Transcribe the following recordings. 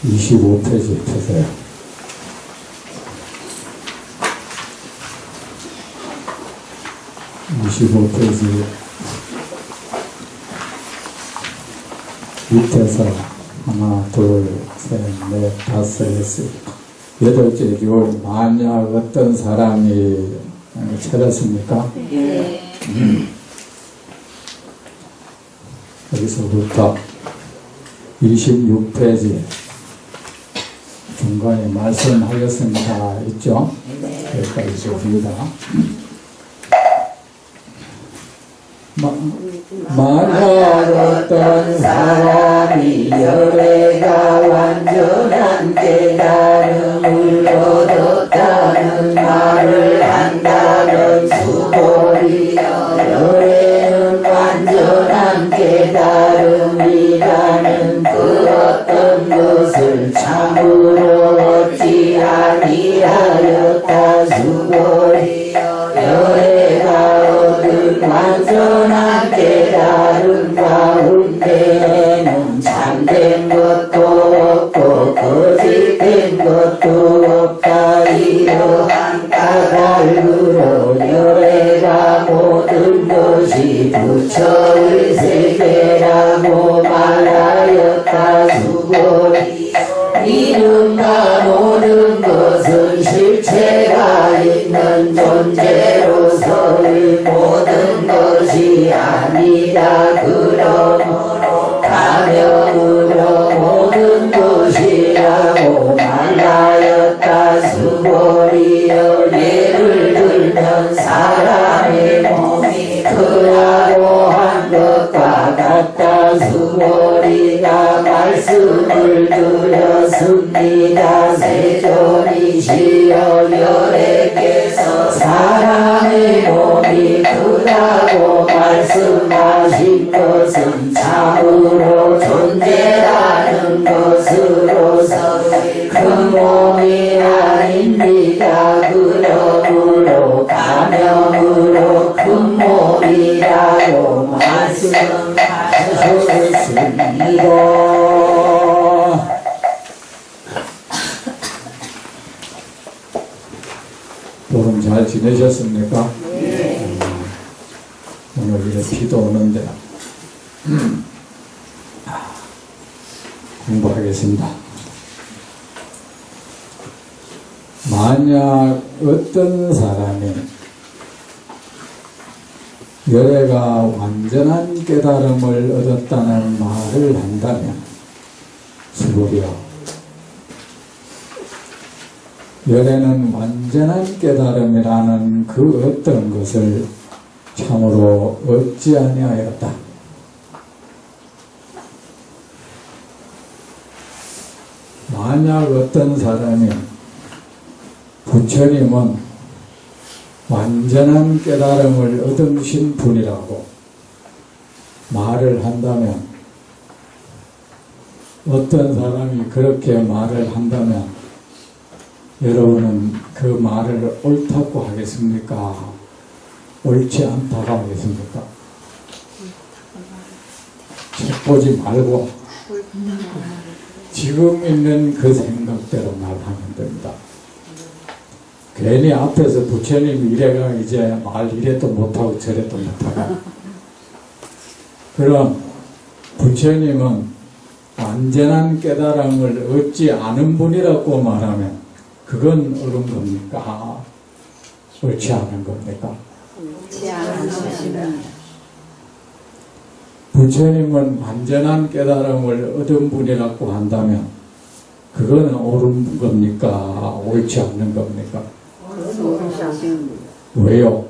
25페이지 펴세요. 밑에서 하나, 둘, 셋, 넷, 다섯, 여섯, 여덟째 교 만약 어떤 사람이 찾았습니까? 네. 여기서부터 26페이지 중간에 말씀하였습니다. 있죠? 여기까지 있습니다. 만약 어떤 사람이 열애가 완전한 깨달음을 얻었다는 말을 한다면 수고리여. 열애는 완전한 깨달음이라는 그 어떤 것을 참으로 얻지 아니하였다. 수고리여. 열애가 얻은 완전한 깨달음 가운데에는 참된 것도 없고 거짓된 것도 없다. 이러한 까닭으로 열애가 모든 것이 부처의 세계라고 말하였다. 수고리. 이른바 모든 것은 실체가 있는 존재로서의 모든 것이 아니다. 그러므로 가명으로 모든 것이라고 말하였다. 수고리여. 예를 들면 사람의 몸이 크다고 한 것과 같다. 수고리가 말씀을 드렸습니다. 세존이시여. 열애께서 사람의 몸이 크다고 말씀하신 것은 참으로 존재하는 것으로서 그 몸이 아닙니다. 그러므로 가명으로 큰 몸이라고 말씀하셨습니다. 여러분 잘 지내셨습니까? 네. 오늘 이래 비도 오는데 공부하겠습니다. 만약 어떤 사람이 열애가 완전한 깨달음을 얻었다는 말을 한다면 수고리여. 열애는 완전한 깨달음이라는 그 어떤 것을 참으로 얻지 아니하였다. 만약 어떤 사람이 부처님은 완전한 깨달음을 얻으신 분이라고 말을 한다면, 어떤 사람이 그렇게 말을 한다면 여러분은 그 말을 옳다고 하겠습니까? 옳지 않다고 하겠습니까? 책 보지 말고 지금 있는 그 생각대로 말하면 됩니다. 괜히 앞에서 부처님이 이래가 이제 말 이래도 못하고 저래도 못하고. 그럼 부처님은 완전한 깨달음을 얻지 않은 분이라고 말하면 그건 옳은 겁니까? 옳지 않은 겁니까? 옳지 않은 것입니다. 부처님은 완전한 깨달음을 얻은 분이라고 한다면 그건 옳은 겁니까? 옳지 않는 겁니까? 옳지 않습니다. 왜요?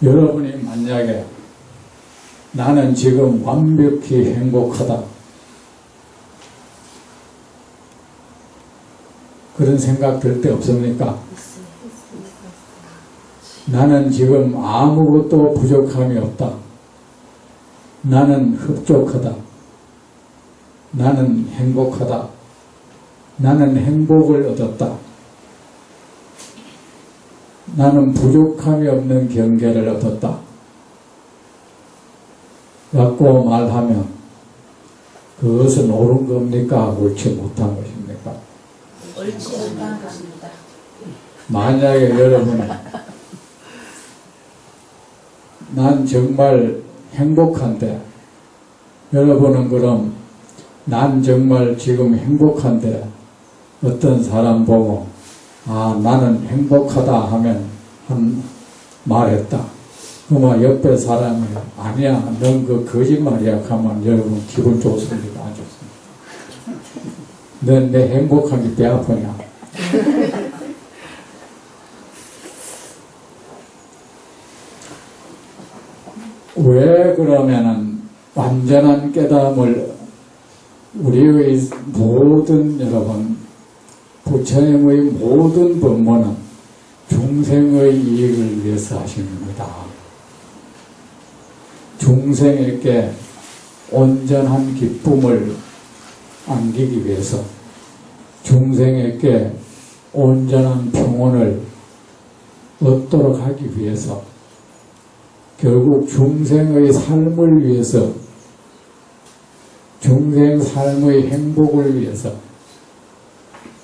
여러분이 만약에 나는 지금 완벽히 행복하다, 그런 생각 들 때 없습니까? 나는 지금 아무것도 부족함이 없다, 나는 흡족하다, 나는 행복하다, 나는 행복을 얻었다, 나는 부족함이 없는 경계를 얻었다, 갖고 말하면 그것은 옳은 겁니까? 옳지 못한 것입니까? 옳지 못한 것입니다. 만약에 여러분이 난 정말 행복한데, 여러분은 그럼 난 정말 지금 행복한데 어떤 사람 보고 아 나는 행복하다 하면 말했다. 그러면 옆에 사람이 아니야 넌 그 거짓말이야 하면 여러분 기분 좋습니까? 안 좋습니까? 넌 내 행복한 게 배 아프냐? 왜 그러면은 완전한 깨달음을 우리의 모든 여러분 부처님의 모든 법문은 중생의 이익을 위해서 하시는 겁니다. 중생에게 온전한 기쁨을 안기기 위해서 중생에게 온전한 평온을 얻도록 하기 위해서 결국 중생의 삶을 위해서 중생 삶의 행복을 위해서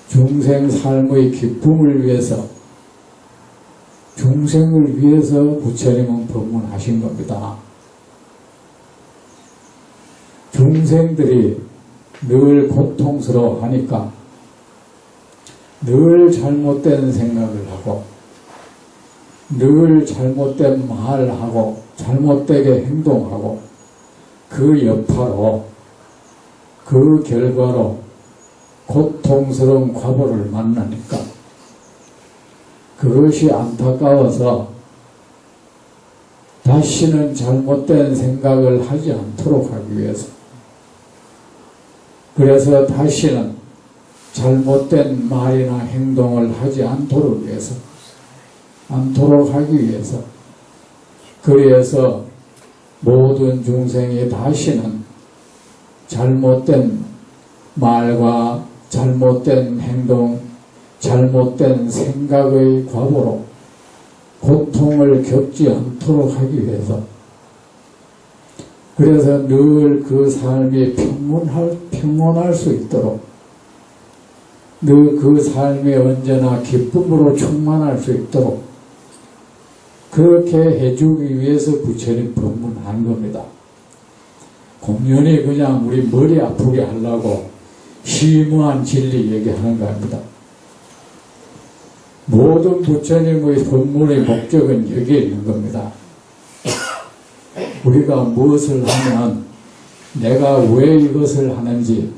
중생 삶의 기쁨을 위해서 중생을 위해서 부처님은 법문하신 겁니다. 중생들이 늘 고통스러워하니까 늘 잘못된 생각을 하고 늘 잘못된 말을 하고 잘못되게 행동하고 그 여파로 그 결과로 고통스러운 과보를 만나니까 그것이 안타까워서 다시는 잘못된 생각을 하지 않도록 하기 위해서 그래서 다시는 잘못된 말이나 행동을 하지 않도록 하기 위해서 그래서 모든 중생이 다시는 잘못된 말과 잘못된 행동, 잘못된 생각의 과보로 고통을 겪지 않도록 하기 위해서 그래서 늘 그 삶이 평온할 수 있도록 늘 그 삶이 언제나 기쁨으로 충만할 수 있도록 그렇게 해주기 위해서 부처님 법문한 겁니다. 공연히 그냥 우리 머리 아프게 하려고 심오한 진리 얘기하는 겁니다. 모든 부처님의 법문의 목적은 여기에 있는 겁니다. 우리가 무엇을 하면 내가 왜 이것을 하는지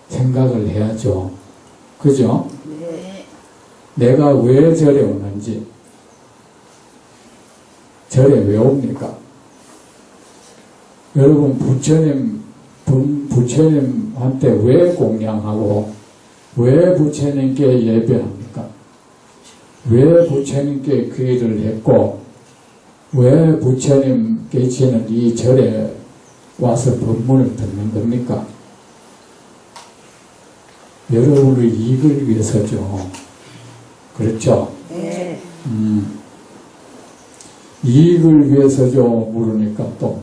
생각을 해야죠. 그죠? 네. 내가 왜 절에 오는지 절에 왜 옵니까? 여러분 부처님한테 왜 공양하고 왜 부처님께 예배합니까? 왜 부처님께 귀의를 했고 왜 부처님 계시는 이 절에 와서 법문을 듣는 겁니까? 여러분의 이익을 위해서죠. 그렇죠? 네. 이익을 위해서죠. 모르니까 또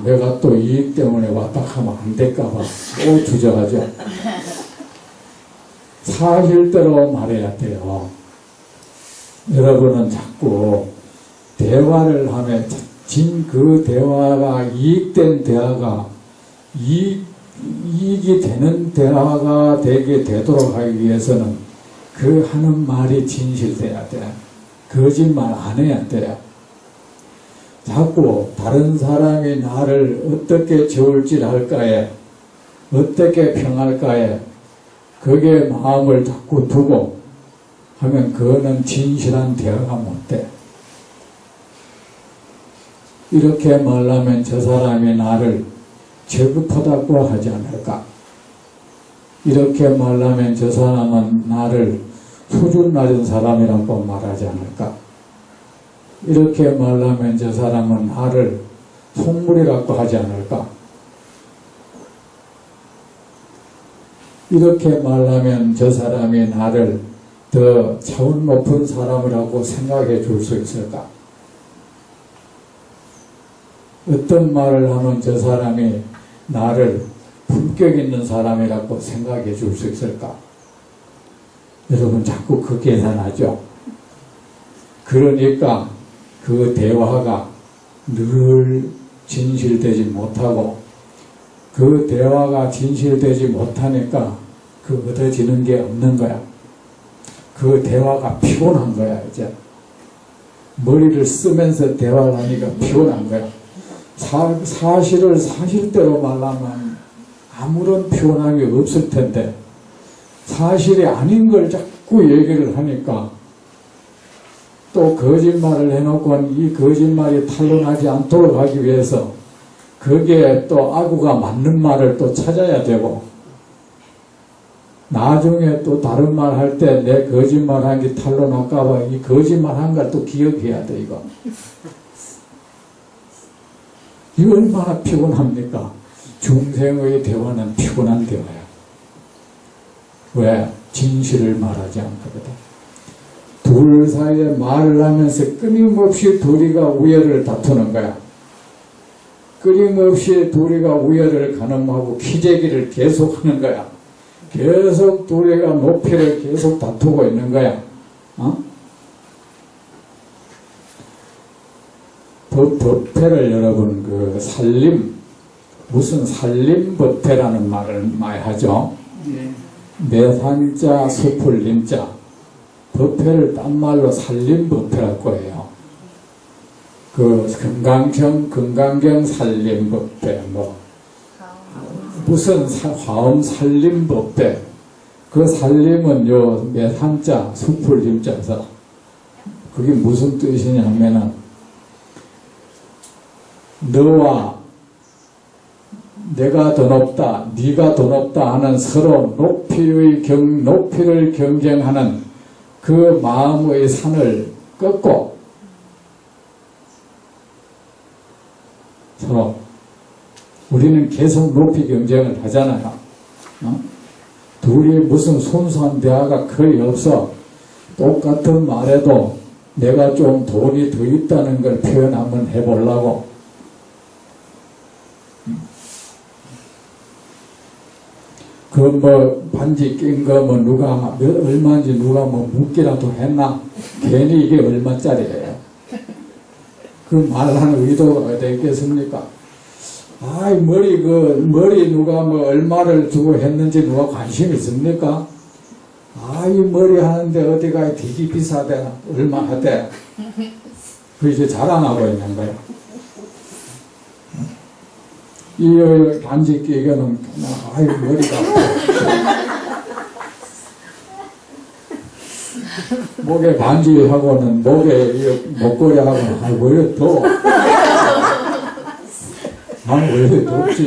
내가 또 이익 때문에 왔다 하면 안 될까봐 또 주저하죠. 사실대로 말해야 돼요. 여러분은 자꾸 대화를 하면 그 대화가 이익된 대화가 이익이 되는 대화가 되게 되도록 하기 위해서는 그 하는 말이 진실돼야 돼. 거짓말 안 해야 돼. 자꾸 다른 사람이 나를 어떻게 저울질할까에 어떻게 평할까에 거기에 마음을 자꾸 두고 하면 그거는 진실한 대화가 못 돼. 이렇게 말하면 저 사람이 나를 저급하다고 하지 않을까? 이렇게 말하면 저 사람은 나를 수준 낮은 사람이라고 말하지 않을까? 이렇게 말하면 저 사람은 나를 속물이라고 하지 않을까? 이렇게 말하면 저 사람이 나를 더 차원 높은 사람이라고 생각해 줄 수 있을까? 어떤 말을 하면 저 사람이 나를 품격 있는 사람이라고 생각해 줄 수 있을까? 여러분 자꾸 그 계산하죠. 그러니까 그 대화가 늘 진실되지 못하고 그 대화가 진실되지 못하니까 그 얻어지는 게 없는 거야. 그 대화가 피곤한 거야. 이제 머리를 쓰면서 대화를 하니까 피곤한 거야. 사실을 사실대로 말하면 아무런 피곤함이 없을 텐데 사실이 아닌 걸 자꾸 얘기를 하니까 또 거짓말을 해놓고 이 거짓말이 탄로나지 않도록 하기 위해서 거기에 또 아구가 맞는 말을 또 찾아야 되고 나중에 또 다른 말 할 때 내 거짓말 한 게 탄로날까봐 이 거짓말 한 걸 또 기억해야 돼 이거. 이거 얼마나 피곤합니까? 중생의 대화는 피곤한 대화야. 왜? 진실을 말하지 않거든. 둘 사이에 말을 하면서 끊임없이 둘이가 우열을 다투는 거야. 끊임없이 둘이가 우열을 가늠하고 기재기를 계속하는 거야. 계속 둘이가 높이를 계속 다투고 있는 거야. 법회를 여러분 그 살림 무슨 살림법회라는 말을 많이 하죠. 매산자 수풀림자 법회를 딴 말로 살림법회라고 해요. 그 금강경 살림법회 뭐 무슨 화엄 살림법회 그 살림은 요 매산자 수풀림자서 그게 무슨 뜻이냐면은 너와 내가 더 높다, 네가 더 높다 하는 서로 높이를 경쟁하는 그 마음의 산을 꺾고 서로 우리는 계속 높이 경쟁을 하잖아요. 둘이 무슨 순수한 대화가 거의 없어. 똑같은 말에도 내가 좀 돈이 더 있다는 걸 표현 한번 해보려고 그 뭐 반지 낀 거 뭐 누가 얼마인지 누가 뭐 묻기라도 했나? 괜히 이게 얼마짜리예요. 그 말하는 의도가 어디 있겠습니까? 아이 머리 누가 뭐 얼마를 주고 했는지 누가 관심 있습니까? 아이 머리 하는데 어디가 되게 비싸대 얼마 하대? 그 이제 자랑하고 있는 거예요. 이 반지 끼기는 아이 머리가 목에 반지하고는 목에 목걸이하고는 아이 왜 더 아니 왜 덥지?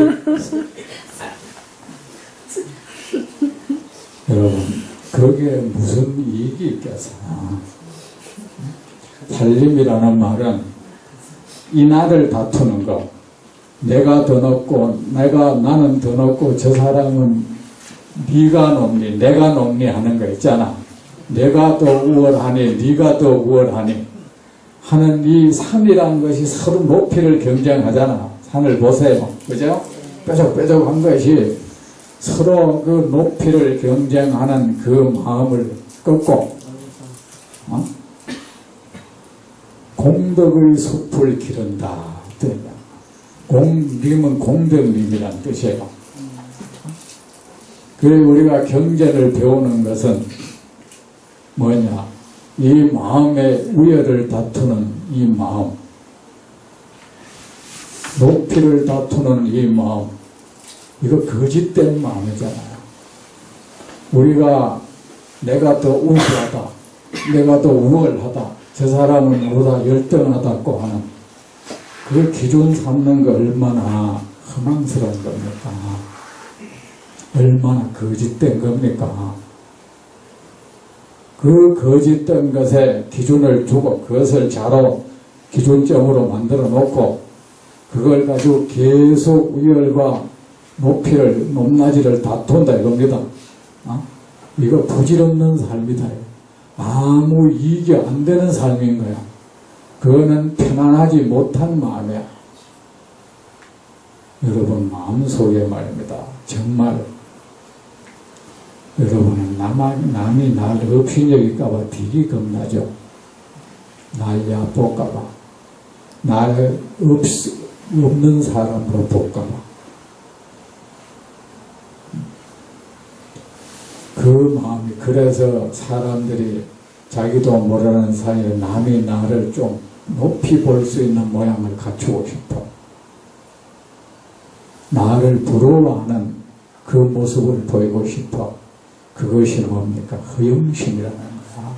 여러분 거기에 무슨 이익이 있겠어요? 살림이라는 말은 이나를 다투는 거 내가 더 높고 나는 더 높고 저 사람은 네가 높니 내가 높니 하는 거 있잖아. 내가 더 우월하니 네가 더 우월하니 하는 이 산이라는 것이 서로 높이를 경쟁하잖아. 산을 보세요. 그죠? 뾰족뾰족한 것이 서로 그 높이를 경쟁하는 그 마음을 꺾고 공덕의 숲을 기른다. 공림은 공덕림이란 뜻이에요. 그래 우리가 경전을 배우는 것은 뭐냐? 이 마음의 우열을 다투는 이 마음, 높이를 다투는 이 마음, 이거 거짓된 마음이잖아요. 우리가 내가 더 우수하다, 내가 더 우월하다, 저 사람은 보다 열등하다고 하는 그 기준 삼는 거 얼마나 허망스러운 겁니까? 얼마나 거짓된 겁니까? 그 거짓된 것에 기준을 두고 그것을 자로 기준점으로 만들어 놓고 그걸 가지고 계속 우열과 높낮이를 다툰다 이겁니다. 이거 부질없는 삶이다. 아무 이익이 안 되는 삶인 거야. 그거는 편안하지 못한 마음이야. 여러분 마음속에 말입니다. 정말 여러분은 남이 날 없인 여길까봐 되게 겁나죠. 날 얕볼까봐, 날 없는 사람으로 볼까봐. 그 마음이, 그래서 사람들이 자기도 모르는 사이에 남이 나를 좀 높이 볼 수 있는 모양을 갖추고 싶어. 나를 부러워하는 그 모습을 보이고 싶어. 그것이 뭡니까? 허영심이라는 거야.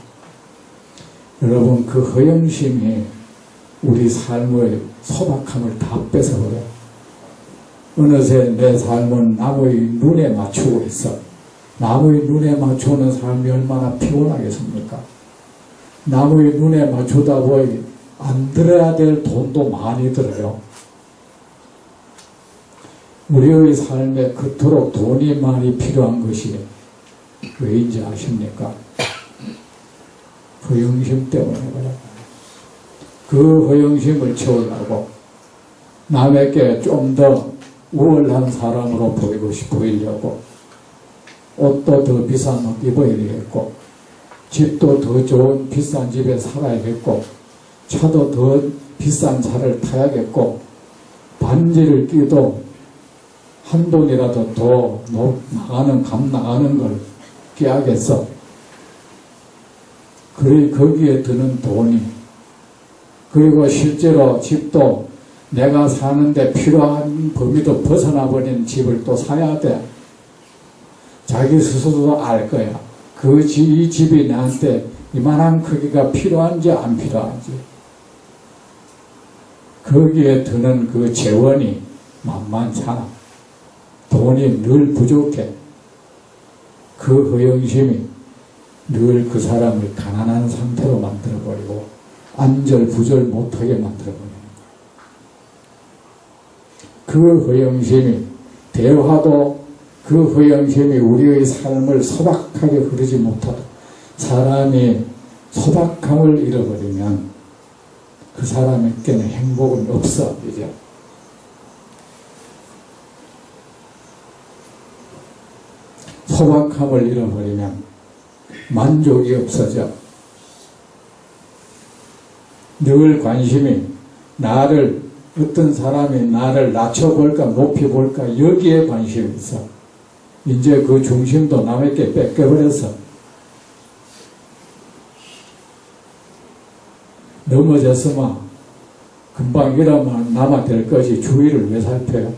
여러분, 그 허영심이 우리 삶의 소박함을 다 뺏어버려. 어느새 내 삶은 남의 눈에 맞추고 있어. 남의 눈에 맞추는 삶이 얼마나 피곤하겠습니까? 남의 눈에 맞추다 보니 안 들어야 될 돈도 많이 들어요. 우리의 삶에 그토록 돈이 많이 필요한 것이 왜인지 아십니까? 허영심 때문에 그래요. 그 허영심을 채우려고 남에게 좀 더 우월한 사람으로 보이려고 옷도 더 비싼 옷 입어야겠고, 집도 더 좋은 비싼 집에 살아야겠고, 차도 더 비싼 차를 타야겠고, 반지를 끼도 한 돈이라도 더 값 나가는 걸 끼야겠어. 그래, 거기에 드는 돈이, 그리고 실제로 집도 내가 사는데 필요한 범위도 벗어나버린 집을 또 사야 돼. 자기 스스로도 알 거야. 이 집이 나한테 이만한 크기가 필요한지 안 필요한지. 거기에 드는 그 재원이 만만찮아. 돈이 늘 부족해. 그 허영심이 늘 그 사람을 가난한 상태로 만들어버리고 안절부절 못하게 만들어버리는 거야. 그 허영심이, 대화도 그 허영심이 우리의 삶을 소박하게 흐르지 못하도록, 사람이 소박함을 잃어버리면 그 사람에게는 행복은 없어. 이제 소박함을 잃어버리면 만족이 없어져. 늘 관심이 어떤 사람이 나를 낮춰볼까 높여볼까 여기에 관심이 있어. 이제 그 중심도 남에게 뺏겨버려서 넘어졌으면 금방 일어나면 남아될 것이 주위를 왜 살펴요?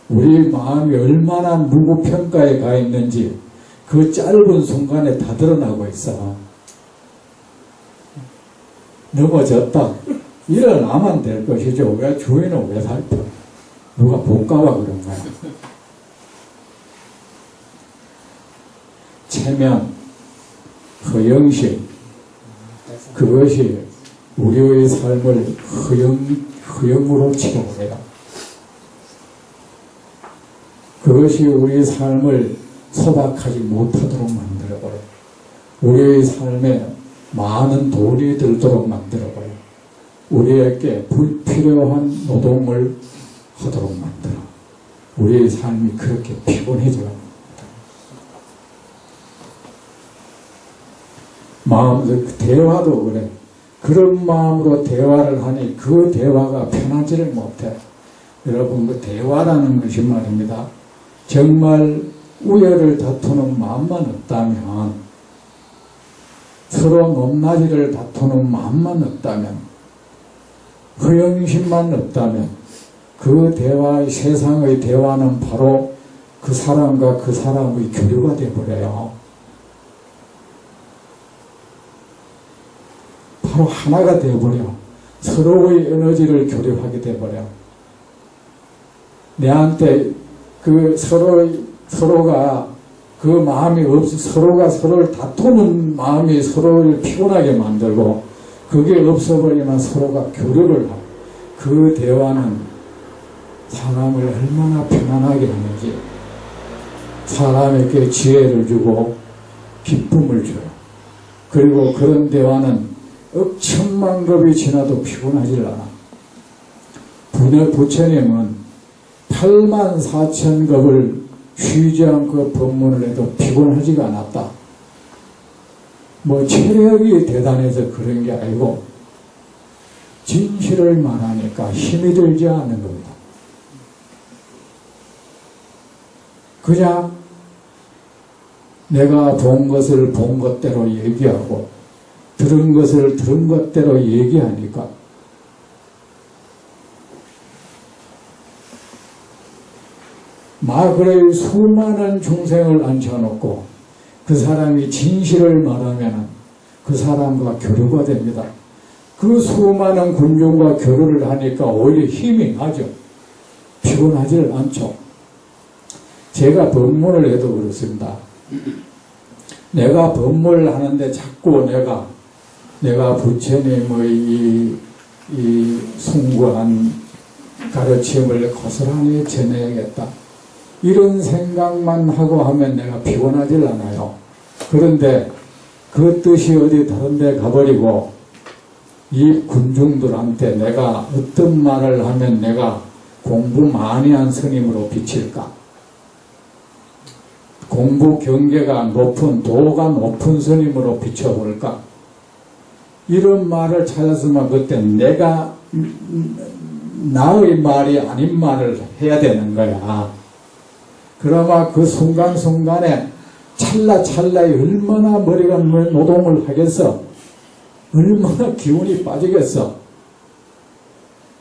우리 마음이 얼마나 누구 평가에 가 있는지 그 짧은 순간에 다 드러나고 있어. 넘어졌다. 일어나면 될 것이죠. 왜 주위는 왜 살펴? 누가 볼까봐 그런 거야. 체면, 허영심, 그것이 우리의 삶을 허영으로 채워요. 그것이 우리 삶을 소박하지 못하도록 만들어버려요. 우리의 삶에 많은 돈이 들도록 만들어버려요. 우리에게 불필요한 노동을 하도록 만들어. 우리의 삶이 그렇게 피곤해져요. 마음도, 대화도 그래. 그런 마음으로 대화를 하니 그 대화가 편하지를 못해. 여러분, 그 대화라는 것이 말입니다. 정말 우열을 다투는 마음만 없다면, 서로 높낮이를 다투는 마음만 없다면, 허영심만 없다면, 그 대화, 세상의 대화는 바로 그 사람과 그 사람의 교류가 되어버려요. 바로 하나가 되어버려. 서로의 에너지를 교류하게 되어버려. 내한테 그 서로가 그 마음이 서로가 서로를 다투는 마음이 서로를 피곤하게 만들고, 그게 없어버리면 서로가 교류를 하고, 그 대화는 사람을 얼마나 편안하게 하는지, 사람에게 지혜를 주고 기쁨을 줘요. 그리고 그런 대화는 억천만 급이 지나도 피곤하질 않아. 부처님은 84,000급을 쉬지 않고 법문을 해도 피곤하지가 않았다. 뭐 체력이 대단해서 그런 게 아니고 진실을 말하니까 힘이 들지 않는 겁니다. 그냥 내가 본 것을 본 것대로 얘기하고 들은 것을 들은 것대로 얘기하니까 마그레의 수많은 중생을 앉혀놓고 그 사람이 진실을 말하면 그 사람과 교류가 됩니다. 그 수많은 군중과 교류를 하니까 오히려 힘이 나죠. 피곤하지를 않죠. 제가 법문을 해도 그렇습니다. 내가 법문을 하는데 자꾸 내가 부처님의 이 숭고한 가르침을 고스란히 전해야겠다. 이런 생각만 하고 하면 내가 피곤하질 않아요. 그런데 그 뜻이 어디 다른 데 가버리고 이 군중들한테 내가 어떤 말을 하면 내가 공부 많이 한 스님으로 비칠까? 공부 경계가 높은 도가 높은 스님으로 비춰볼까? 이런 말을 찾았으면 그때 내가 나의 말이 아닌 말을 해야 되는 거야. 그러나 그 순간순간에 찰나찰나에 얼마나 머리가 노동을 하겠어? 얼마나 기운이 빠지겠어?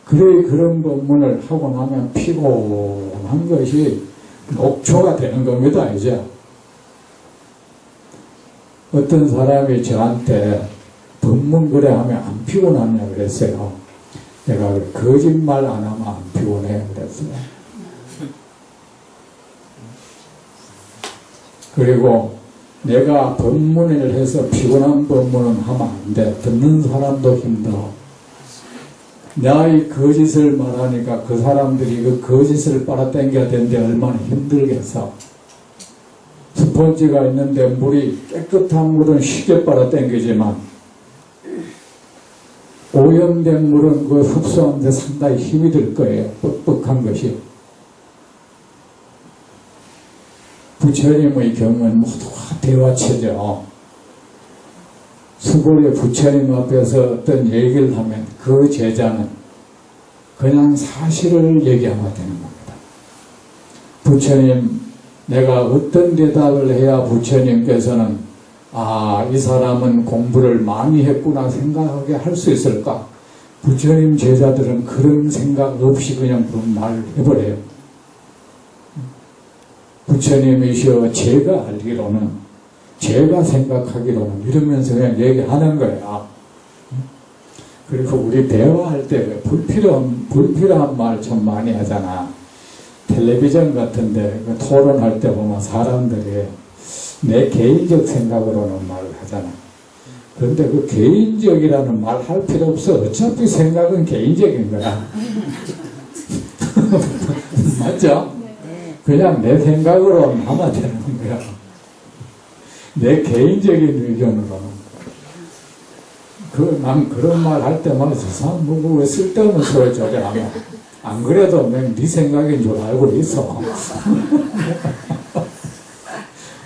그래 그런 법문을 하고 나면 피곤한 것이 녹초가 되는 겁니다. 이제 어떤 사람이 저한테 법문 그래 하면 안 피곤하냐 그랬어요. 내가 거짓말 안 하면 안 피곤해 그랬어요. 그리고 내가 법문을 해서 피곤한 법문은 하면 안 돼. 듣는 사람도 힘들어. 나의 거짓을 말하니까 그 사람들이 그 거짓을 빨아당겨야 되는데 얼마나 힘들겠어. 스펀지가 있는데 물이 깨끗한 물은 쉽게 빨아당기지만 오염된 물은 그 흡수하는데 상당히 힘이 들 거예요. 뻑뻑한 것이. 부처님의 경은 모두가 대화체죠. 수고의 부처님 앞에서 어떤 얘기를 하면 그 제자는 그냥 사실을 얘기하면 되는 겁니다. 부처님, 내가 어떤 대답을 해야 부처님께서는 이 사람은 공부를 많이 했구나 생각하게 할 수 있을까? 부처님 제자들은 그런 생각 없이 그냥 그런 말을 해버려요. 부처님이시여 제가 알기로는 제가 생각하기로는 이러면서 그냥 얘기하는 거야. 그리고 우리 대화할 때 불필요한 말 좀 많이 하잖아. 텔레비전 같은데 토론할 때 보면 사람들이 내 개인적 생각으로는 말을 하잖아. 그런데 그 개인적이라는 말 할 필요 없어. 어차피 생각은 개인적인 거야. 맞죠? 그냥 내 생각으로 하면 되는 거야. 내 개인적인 의견으로는. 난 그런 말 할 때마다 저 사람 왜 쓸데없는 소리 저래 하면 안 그래도 내 네 생각인 줄 알고 있어.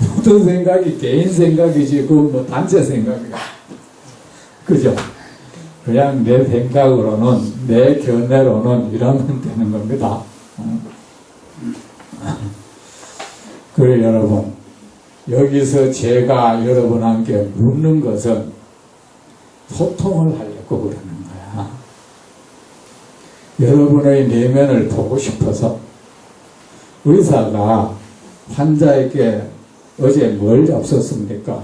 모든 생각이 개인 생각이지 그건 뭐 단체 생각이야. 그죠? 그냥 내 생각으로는 내 견해로는 이러면 되는 겁니다. 그래 여러분, 여기서 제가 여러분한테 묻는 것은 소통을 하려고 그러는 거야. 여러분의 내면을 보고 싶어서 의사가 환자에게 어제 뭘 잡섰습니까?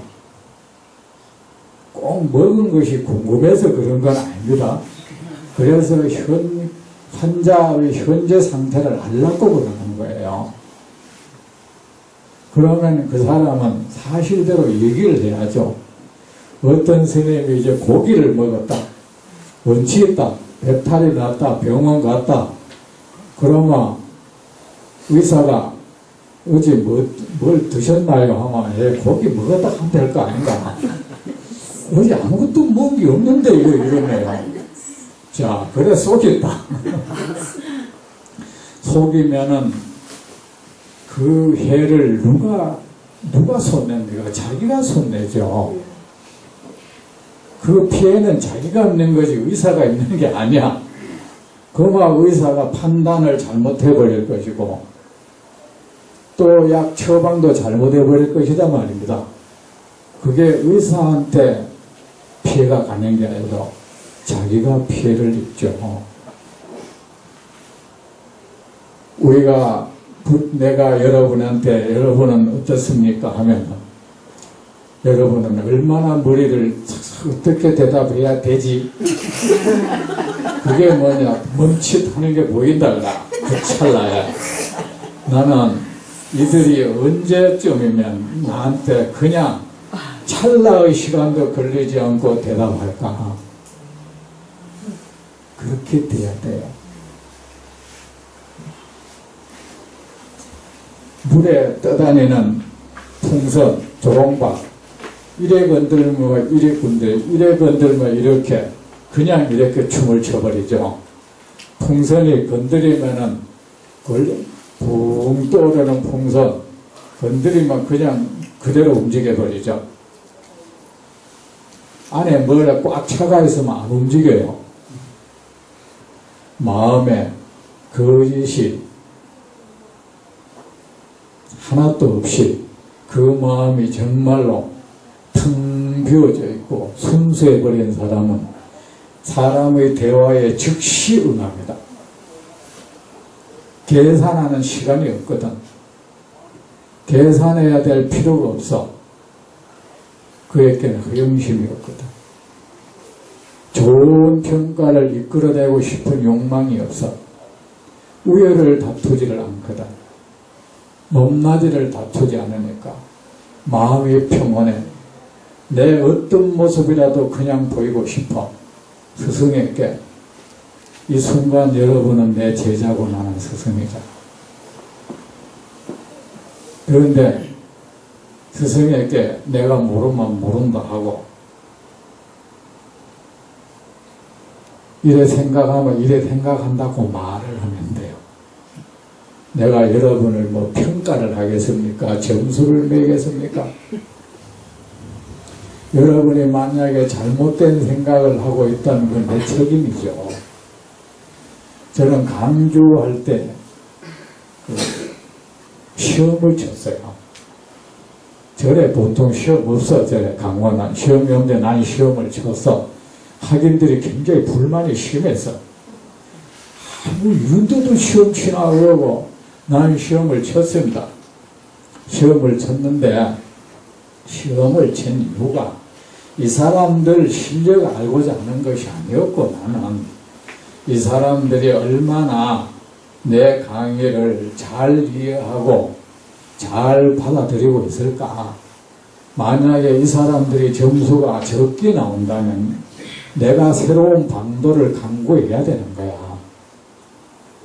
꼭 먹은 것이 궁금해서 그런 건 아닙니다. 그래서 환자의 현재 상태를 알려고 그러는 거예요. 그러면 그 사람은 사실대로 얘기를 해야죠. 어떤 스님이 이제 고기를 먹었다. 원치 있다. 배탈이 났다. 병원 갔다. 그러면 의사가 어제 뭘 드셨나요? 하면 고기 먹었다 하면 될 거 아닌가. 어제 아무것도 먹은 게 없는데 이러네요. 자, 그래 속였다. 속이면은 그 해를 누가 손냅니까? 자기가 손내죠. 그 피해는 자기가 입는 거지 의사가 입는 게 아니야. 그만 의사가 판단을 잘못해버릴 것이고 또 약 처방도 잘못해버릴 것이다 말입니다. 그게 의사한테 피해가 가는 게 아니라 자기가 피해를 입죠. 내가 여러분한테 여러분은 어떻습니까 하면 여러분은 얼마나 머리를 어떻게 대답해야 되지? 그게 뭐냐, 멈칫하는 게 보인다 그라. 그 찰나야. 나는 이들이 언제쯤이면 나한테 그냥 찰나의 시간도 걸리지 않고 대답할까? 그렇게 돼야 돼요. 물에 떠다니는 풍선, 조롱박, 이래 건들면 이래 건들면 이렇게 그냥 이렇게 춤을 춰버리죠. 풍선이 건드리면은 붕 떠오르는 풍선 건드리면 그냥 그대로 움직여버리죠. 안에 뭐가 꽉 차가 있으면 안 움직여요. 마음에 거짓이 하나도 없이 그 마음이 정말로 텅 비어져 있고 순수해버린 사람은 사람의 대화에 즉시 응합니다. 계산하는 시간이 없거든. 계산해야 될 필요가 없어. 그에게는 허영심이 없거든. 좋은 평가를 이끌어내고 싶은 욕망이 없어. 우열을 다투지를 않거든. 높낮이를 다투지 않으니까 마음이 평온해. 내 어떤 모습이라도 그냥 보이고 싶어. 스승에게 이 순간 여러분은 내 제자고 나는 스승이다. 그런데 스승에게 내가 모르면 모른다 하고 이래 생각하면 이래 생각한다고 말을 하면 돼요. 내가 여러분을 뭐 평가를 하겠습니까? 점수를 매겠습니까? 여러분이 만약에 잘못된 생각을 하고 있다는 건 내 책임이죠. 저는 강주할 때 시험을 쳤어요. 절에 보통 시험 없어. 절에 강원은 시험이 없는데 난 시험을 쳤어. 학인들이 굉장히 불만이 심했어. 뭐 이런데도 시험 치나 그러고 나는 시험을 쳤습니다. 시험을 쳤는데 시험을 친 이유가 이 사람들 실력을 알고자 하는 것이 아니었고 나는 이 사람들이 얼마나 내 강의를 잘 이해하고 잘 받아들이고 있을까. 만약에 이 사람들이 점수가 적게 나온다면 내가 새로운 방도를 강구해야 되는 거야.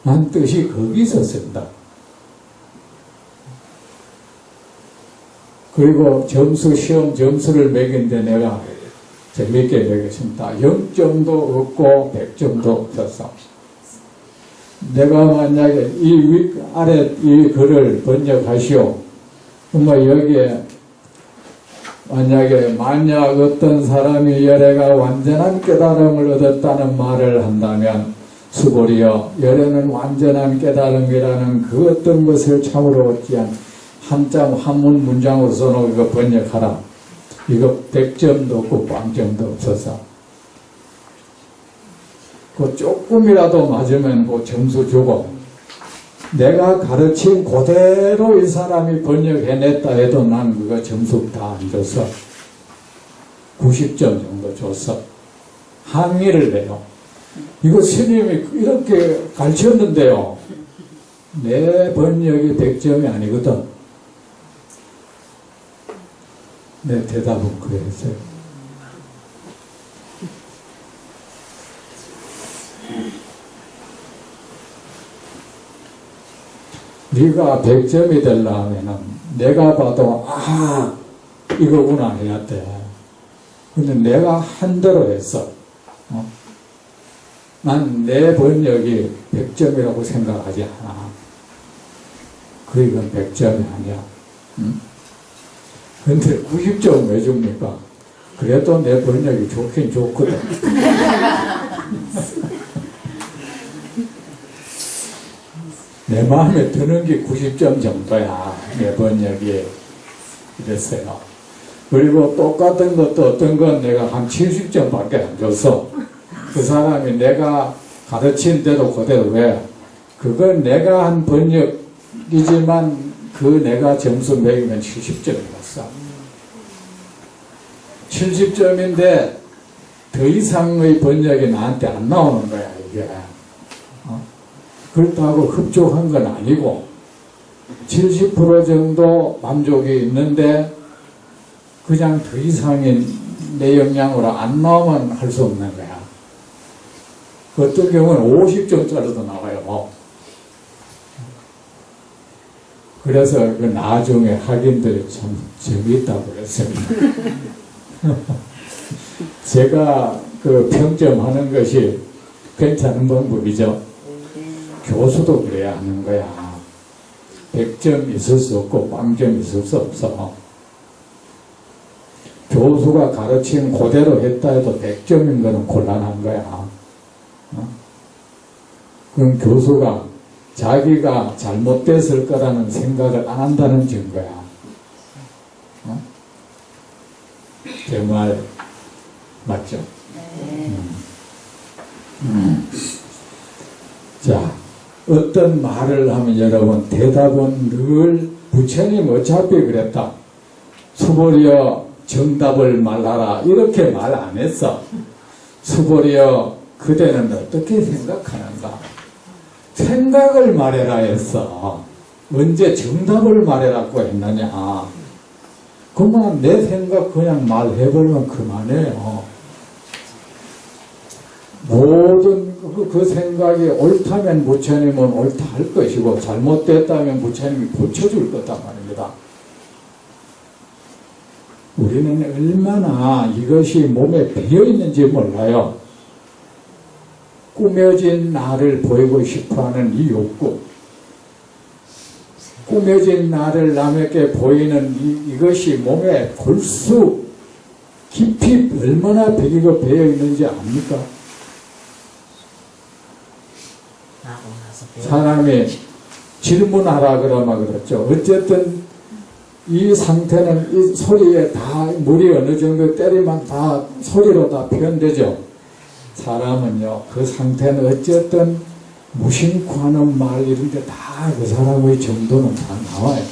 난 뜻이 거기 있었습니다. 그리고 시험 점수를 매긴데 내가 재밌게 매겼습니다. 0점도 없고 100점도 없었어. 내가 만약에 아래 이 글을 번역하시오. 그러면 여기에 만약 어떤 사람이 열애가 완전한 깨달음을 얻었다는 말을 한다면 수고리여 열애는 완전한 깨달음이라는 그 어떤 것을 참으로 얻지 않 한문 문장으로 써놓고 이거 번역하라. 이거 100점도 없고 0점도 없어서 그 조금이라도 맞으면 그 점수 주고 내가 가르친 그대로 이 사람이 번역해냈다 해도 난 그거 점수 다 안 줬어. 90점 정도 줬어. 항의를 해요. 이거 스님이 이렇게 가르쳤는데요. 내 번역이 100점이 아니거든. 내 대답은 그랬어요. 네가 100점이 되려면은 내가 봐도 이거구나 해야 돼. 근데 내가 한 대로 했어. 난 내 번역이 100점이라고 생각하지 않아. 그러니까 100점이 아니야. 응? 근데 90점 왜 줍니까? 그래도 내 번역이 좋긴 좋거든. 내 마음에 드는 게 90점 정도야. 내 번역이. 이랬어요. 그리고 똑같은 것도 어떤 건 내가 한 70점밖에 안 줬어. 그 사람이 내가 가르친 대로 그대로 왜? 그건 내가 한 번역이지만 그 내가 점수 매기면 70점이었어. 70점인데 더 이상의 번역이 나한테 안 나오는 거야, 이게. 그렇다고 흡족한 건 아니고 70% 정도 만족이 있는데 그냥 더 이상인 내 역량으로 안 나오면 할 수 없는 거야. 그 어떤 경우는 50점짜리도 나와요. 그래서 그 나중에 학인들이 참 재미있다고 그랬습니다. 제가 그 평점하는 것이 괜찮은 방법이죠. 교수도 그래야 하는 거야. 100점 있을 수 없고 0점 있을 수 없어. 교수가 가르친 그대로 했다 해도 100점인 거는 곤란한 거야. 그럼 교수가 자기가 잘못됐을 거라는 생각을 안 한다는 증거야. 제 말 맞죠? 자, 어떤 말을 하면 여러분 대답은 늘 부처님 어차피 그랬다. 수보리여 정답을 말하라 이렇게 말 안 했어. 수보리여 그대는 어떻게 생각하는가? 생각을 말해라 했어. 언제 정답을 말해라고 했느냐. 그만 내 생각 그냥 말해버리면 그만해요. 모든 그 생각이 옳다면 부처님은 옳다 할 것이고 잘못됐다면 부처님이 고쳐줄 거단 말입니다. 우리는 얼마나 이것이 몸에 배어 있는지 몰라요. 꾸며진 나를 보이고 싶어하는 이 욕구, 꾸며진 나를 남에게 보이는 이것이 몸에 골수 깊이 얼마나 배기가 배어 있는지 압니까? 사람이 질문하라 그러면 그렇죠. 어쨌든 이 상태는 이 소리에 다 물이 어느 정도 때리면 다 소리로 다 표현되죠. 사람은요, 그 상태는 어쨌든 무심코 하는 말 이런 데 다 그 사람의 정도는 다 나와요.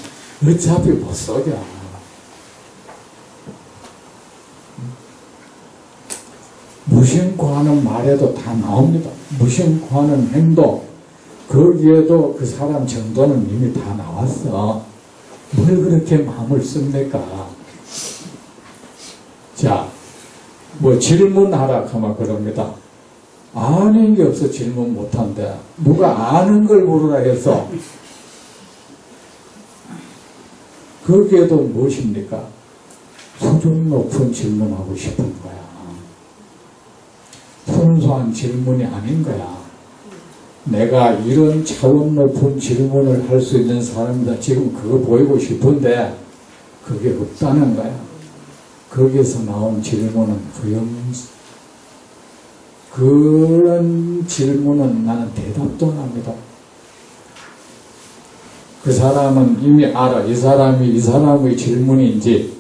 어차피 못 속여. 무심코 하는 말에도 다 나옵니다. 무심코 하는 행동, 거기에도 그 사람 정도는 이미 다 나왔어. 뭘 그렇게 마음을 씁니까? 자, 뭐 질문하라 하면 그럽니다. 아는 게 없어 질문 못한대. 누가 아는 걸 물으라 해서 거기에도 무엇입니까? 수준 높은 질문하고 싶은 거야. 순수한 질문이 아닌 거야. 내가 이런 차원 높은 질문을 할 수 있는 사람이다. 지금 그거 보이고 싶은데 그게 없다는 거야. 거기에서 나온 질문은 그런 질문은 나는 대답도 안 합니다. 그 사람은 이미 알아. 이 사람이 이 사람의 질문인지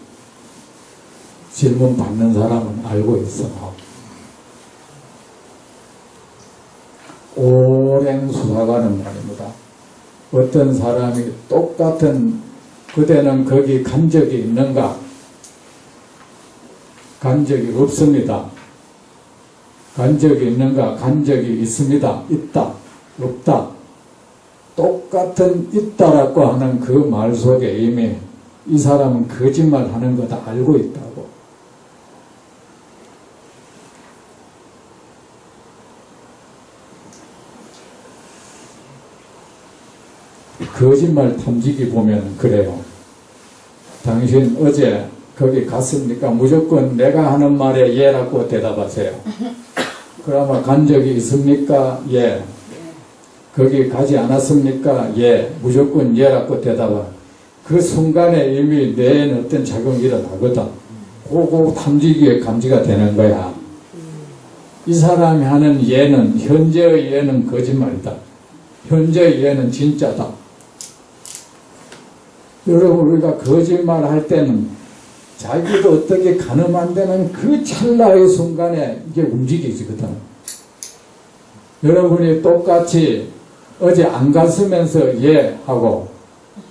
질문 받는 사람은 알고 있어. 오랜 수사가는 말입니다. 어떤 사람이 똑같은 그대는 거기 간 적이 있는가? 간 적이 없습니다. 간 적이 있는가? 간 적이 있습니다. 있다. 없다. 똑같은 있다라고 하는 그 말 속에 이미 이 사람은 거짓말 하는 거 다 알고 있다고. 거짓말 탐지기 보면 그래요. 당신 어제 거기 갔습니까? 무조건 내가 하는 말에 예라고 대답하세요. 그러면 간 적이 있습니까? 예. 거기 가지 않았습니까? 예. 무조건 예라고 대답하. 그 순간에 이미 뇌에는 어떤 작용이 일어나거든. 그거 탐지기에 감지가 되는 거야. 이 사람이 하는 예는, 현재의 예는 거짓말이다. 현재의 예는 진짜다. 여러분, 우리가 거짓말 할 때는 자기도 어떻게 가늠 안 되는 그 찰나의 순간에 이게 움직이거든. 여러분이 똑같이 어제 안 갔으면서 예 하고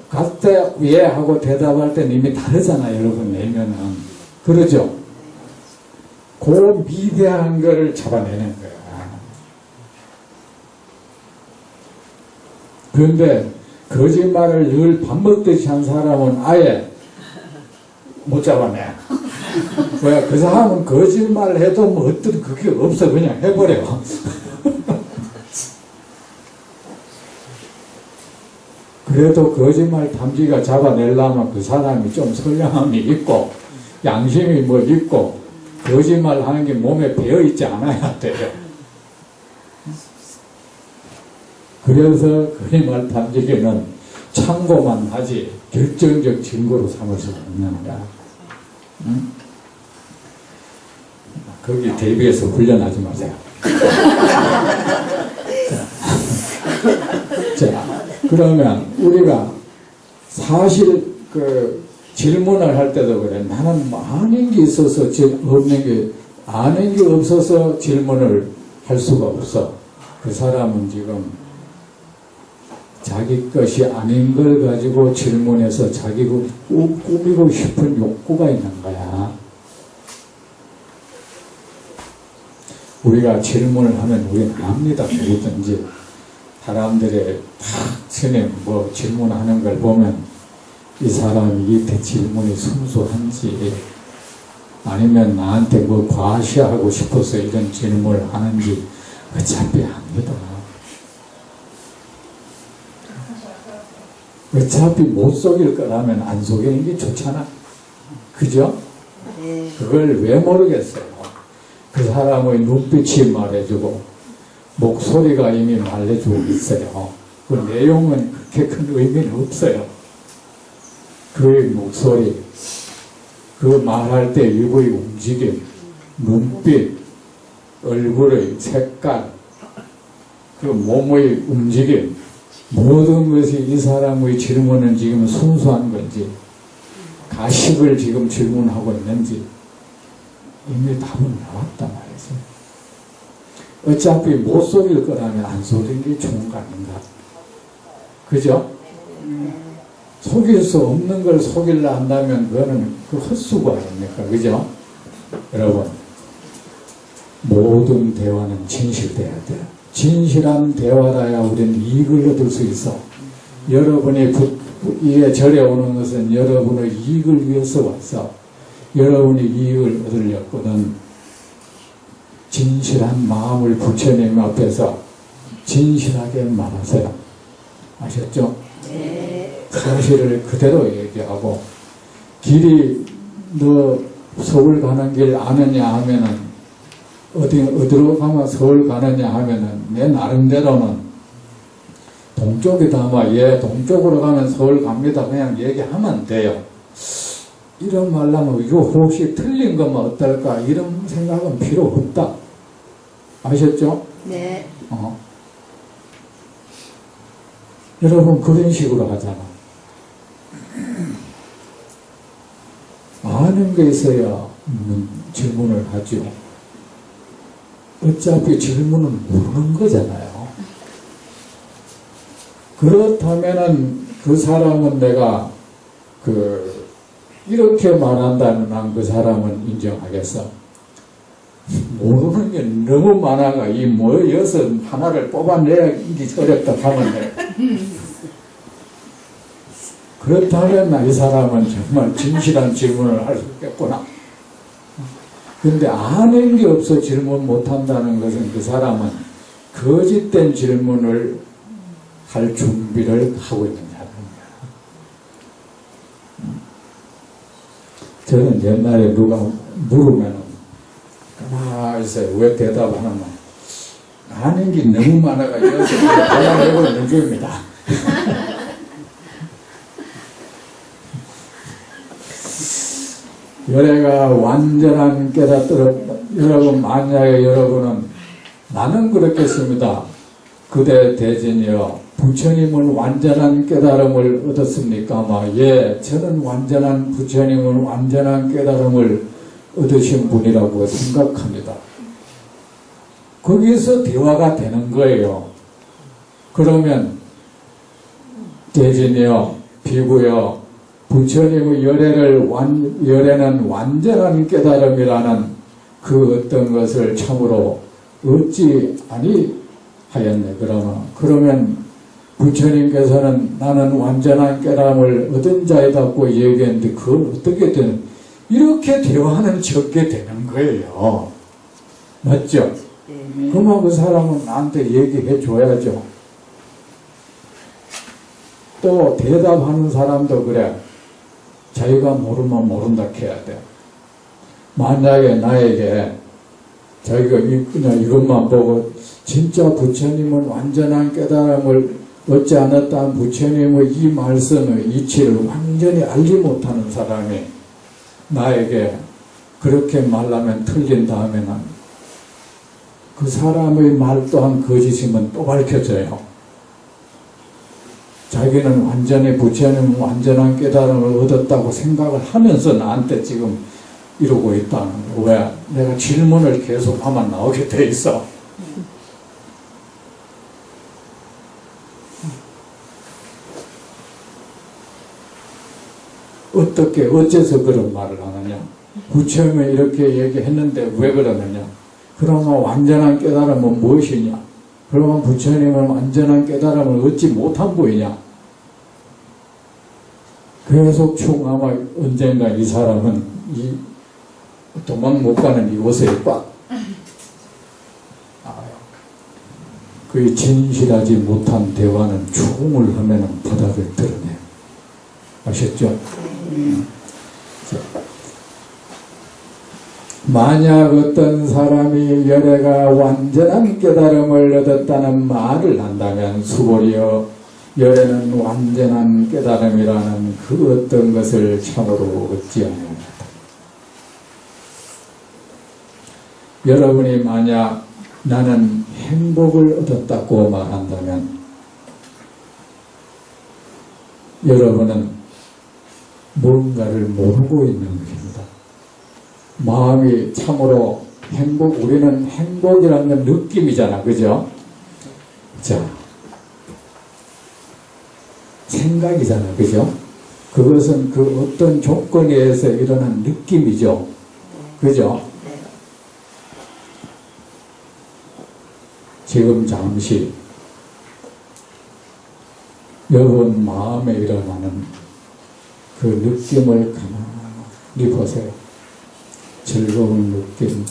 갔다 예 하고 대답할 때는 이미 다르잖아요. 여러분 내면은. 그러죠? 그 미대한 거를 잡아내는 거야. 그런데 거짓말을 늘 밥 먹듯이 한 사람은 아예 못 잡아내. 왜? 그 사람은 거짓말 해도 뭐 어떤 그게 없어. 그냥 해버려. 그래도 거짓말 탐지가 잡아내려면 그 사람이 좀 선량함이 있고 양심이 뭐 있고 거짓말 하는 게 몸에 배어있지 않아야 돼요. 그래서 거짓말 탐지기는 참고만 하지 결정적 증거로 삼을 수 없는 거야. 응? 거기 대비해서 훈련하지 마세요. 자, 그러면 우리가 사실 그 질문을 할 때도 그래. 나는 뭐 아는 게 있어서 없는 게 아는 게 없어서 질문을 할 수가 없어. 그 사람은 지금 자기 것이 아닌 걸 가지고 질문해서 자기 꾸미고 싶은 욕구가 있는 거야. 우리가 질문을 하면 우리는 압니다. 누구든지. 사람들의 스님 뭐 질문하는 걸 보면 이 사람이 이때 질문이 순수한지 아니면 나한테 뭐 과시하고 싶어서 이런 질문을 하는지 어차피 압니다. 어차피 못 속일 거라면 안 속이는 게 좋잖아. 그죠? 그걸 왜 모르겠어요. 그 사람의 눈빛이 말해주고 목소리가 이미 말해주고 있어요. 그 내용은 그렇게 큰 의미는 없어요. 그의 목소리, 그 말할 때 입의 움직임, 눈빛, 얼굴의 색깔, 그 몸의 움직임, 모든 것이 이 사람의 질문은 지금 순수한 건지 가식을 지금 질문하고 있는지 이미 답은 나왔단 말이죠. 어차피 못 속일 거라면 안 속이는 게 좋은 거 아닌가. 그죠? 속일 수 없는 걸 속이려 한다면 그거는 그 헛수고 아닙니까? 그죠? 여러분, 모든 대화는 진실돼야 돼요. 진실한 대화라야 우리는 이익을 얻을 수 있어. 여러분이 이에 절에 오는 것은 여러분의 이익을 위해서 왔어. 여러분이 이익을 얻으려거든 진실한 마음을 부처님 앞에서 진실하게 말하세요. 아셨죠? 네. 사실을 그대로 얘기하고 길이 너 서울 가는 길 아느냐 하면은 어디로 가면 서울 가느냐 하면은 내 나름대로는 동쪽이다 아마 예 동쪽으로 가면 서울 갑니다 그냥 얘기하면 돼요. 이런 말라면 이거 혹시 틀린 거면 어떨까 이런 생각은 필요 없다. 아셨죠? 네. 여러분 그런 식으로 하잖아. 아는 게 있어야 질문을 하죠. 어차피 질문은 모르는 거잖아요. 그렇다면은 그 사람은 내가 이렇게 말한다면 난 그 사람은 인정하겠어. 모르는 게 너무 많아가 이 모여서 하나를 뽑아내기 어렵다 하면 돼. 그렇다면 이 사람은 정말 진실한 질문을 할 수 있겠구나. 그런데 아는 게 없어 질문 못한다는 것은 그 사람은 거짓된 질문을 할 준비를 하고 있는 사람이야. 저는 옛날에 누가 물으면 가만히 있어요. 왜 대답하는 거? 아는 게 너무 많아가지고 골라내고 있는 중입니다. 열애가 완전한 깨닫도록 여러분, 만약에 여러분은 나는 그렇겠습니다. 그대 대진이여 부처님은 완전한 깨달음을 얻었습니까? 아마 예, 저는 완전한 부처님은 완전한 깨달음을 얻으신 분이라고 생각합니다. 거기서 대화가 되는 거예요. 그러면 대진이여 비구여 부처님의 열애는 완전한 깨달음이라는 그 어떤 것을 참으로 얻지 아니하였네. 그러면 부처님께서는 나는 완전한 깨달음을 얻은 자이다고 얘기했는데 그걸 어떻게 되는 이렇게 대화는 적게 되는 거예요. 맞죠? 그러면 그 사람은 나한테 얘기해 줘야죠. 또 대답하는 사람도 그래. 자기가 모르면 모른다 해야 돼. 만약에 나에게 자기가 그냥 이것만 보고 진짜 부처님은 완전한 깨달음을 얻지 않았다는 부처님의 이 말씀의 이치를 완전히 알지 못하는 사람이 나에게 그렇게 말하면 틀린 다음에는 그 사람의 말 또한 거짓이면 또 밝혀져요. 자기는 완전히 부처님은 완전한 깨달음을 얻었다고 생각을 하면서 나한테 지금 이러고 있다는 거예요. 왜? 내가 질문을 계속하면 나오게 돼 있어. 어째서 그런 말을 하느냐? 부처님이 이렇게 얘기했는데 왜 그러느냐? 그러면 완전한 깨달음은 무엇이냐? 그러면 부처님은 완전한 깨달음을 얻지 못한 분이냐? 계속 쭉 아마 언젠가 이 사람은 이 도망 못 가는 이곳에 꽉 나와요. 그 진실하지 못한 대화는 죽음을 하면은 바닥을 드러내요. 아셨죠? 만약 어떤 사람이 열애가 완전한 깨달음을 얻었다는 말을 한다면 수고리여 열애는 완전한 깨달음이라는 그 어떤 것을 참으로 얻지 아니합니다. 여러분이 만약 나는 행복을 얻었다고 말한다면 여러분은 뭔가를 모르고 있는 것입니다. 마음이 참으로 우리는 행복이라는 건 느낌이잖아. 그죠? 자, 생각이잖아. 그죠? 그것은 그 어떤 조건에 의해서 일어난 느낌이죠. 그죠? 지금 잠시 여러분 마음에 일어나는 그 느낌을 가만히 보세요. 즐거운 느낌,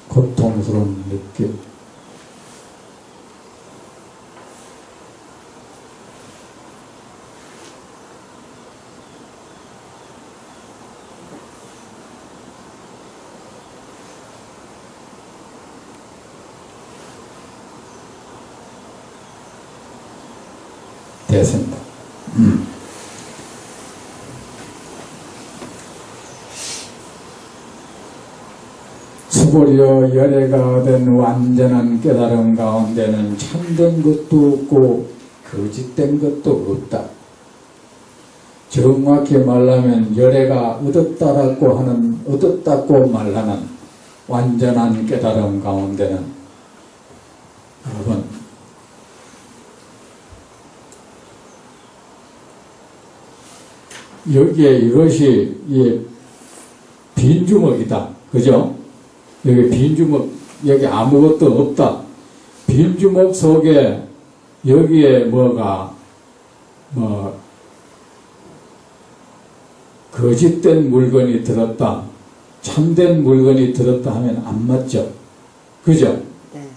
고통스러운 느낌, 됐습니다. 수고리여 열애가 된 완전한 깨달음 가운데는 참된 것도 없고 거짓된 것도 없다. 정확히 말하면 열애가 얻었다고 말하는 완전한 깨달음 가운데는 여러분 여기에 이것이 빈주먹이다. 그죠? 여기 빈주먹, 여기 아무것도 없다. 빈주먹 속에 여기에 거짓된 물건이 들었다. 참된 물건이 들었다 하면 안 맞죠? 그죠? 네.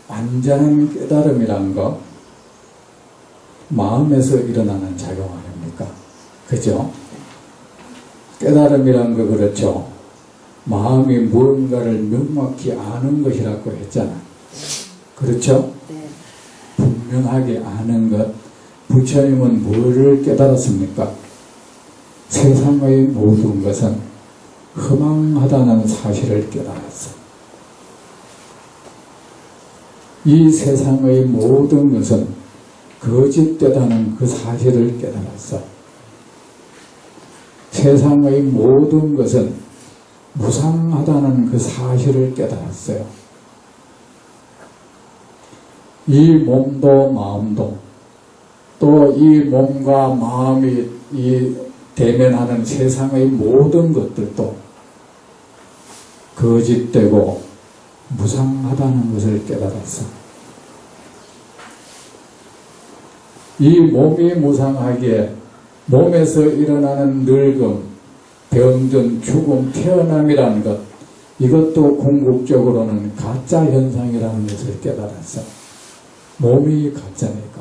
완전한 깨달음이란 거 마음에서 일어나는 작용 아닙니까? 그죠? 깨달음이란 거 그렇죠. 마음이 무언가를 명확히 아는 것이라고 했잖아. 그렇죠? 네. 분명하게 아는 것. 부처님은 뭐를 깨달았습니까? 세상의 모든 것은 허망하다는 사실을 깨달았어. 이 세상의 모든 것은 거짓되다는 그 사실을 깨달았어. 세상의 모든 것은 무상하다는 그 사실을 깨달았어요. 이 몸도 마음도 또 이 몸과 마음이 이 대면하는 세상의 모든 것들도 거짓되고 무상하다는 것을 깨달았어. 이 몸이 무상하기에 몸에서 일어나는 늙음, 병든, 죽음, 태어남이라는 것, 이것도 궁극적으로는 가짜 현상이라는 것을 깨달았어. 몸이 가짜니까.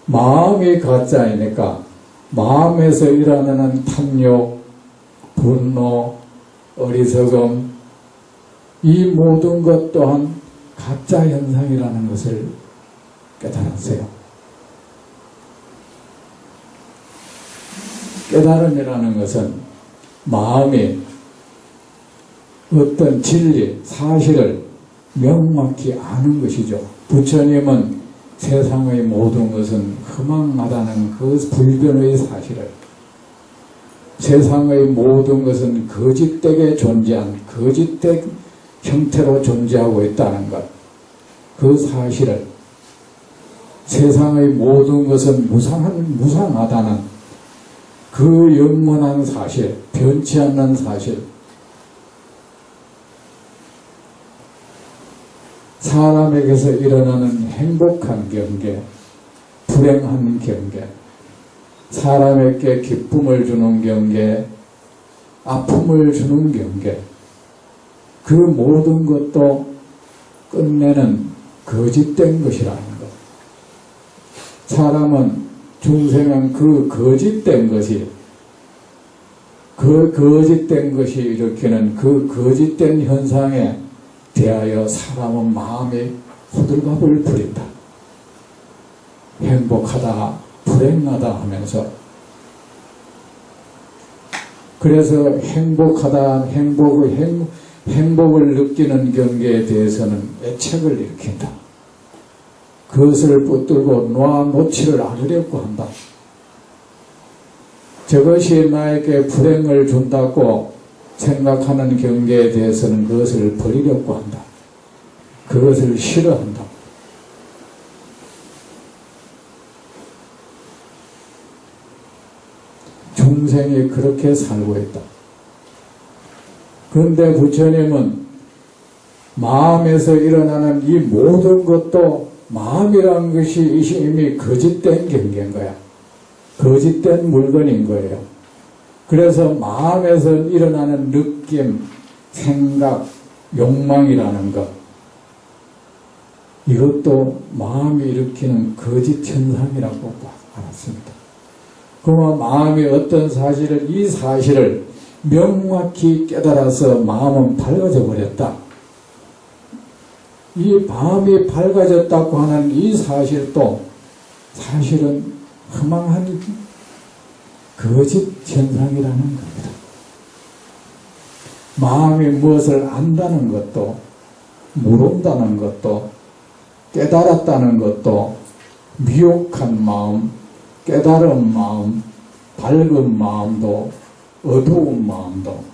마음이 가짜이니까 마음에서 일어나는 탐욕, 분노, 어리석음, 이 모든 것 또한 가짜 현상이라는 것을 깨달았어요. 깨달음이라는 것은 마음이 어떤 진리, 사실을 명확히 아는 것이죠. 부처님은 세상의 모든 것은 허망하다는 그 불변의 사실을, 세상의 모든 것은 거짓되게 존재한, 거짓된 형태로 존재하고 있다는 것, 그 사실을, 세상의 모든 것은 무상하다는 그 영원한 사실, 변치 않는 사실, 사람에게서 일어나는 행복한 경계, 불행한 경계, 사람에게 기쁨을 주는 경계, 아픔을 주는 경계, 그 모든 것도 끝내는 거짓된 것이라는 것. 사람은, 중생은 그 거짓된 것이, 그 거짓된 것이 일으키는 그 거짓된 현상에 대하여 사람은 마음이 호들갑을 부린다. 행복하다, 불행하다 하면서, 그래서 행복하다, 행복을 느끼는 경계에 대해서는 애착을 일으킨다. 그것을 붙들고 놓치를 않으려고 한다. 저것이 나에게 불행을 준다고 생각하는 경계에 대해서는 그것을 버리려고 한다. 그것을 싫어한다. 중생이 그렇게 살고 있다. 그런데 부처님은 마음에서 일어나는 이 모든 것도 마음이란 것이 이미 거짓된 경계인 거야. 거짓된 물건인 거예요. 그래서 마음에서 일어나는 느낌, 생각, 욕망이라는 것, 이것도 마음이 일으키는 거짓 현상이라고 알았습니다. 그러면 마음이 어떤 사실을, 이 사실을 명확히 깨달아서 마음은 밝아져 버렸다. 이 마음이 밝아졌다고 하는 이 사실도 사실은 허망한 거짓 현상이라는 겁니다. 마음이 무엇을 안다는 것도, 모른다는 것도, 깨달았다는 것도, 미혹한 마음, 깨달은 마음, 밝은 마음도, 어두운 마음도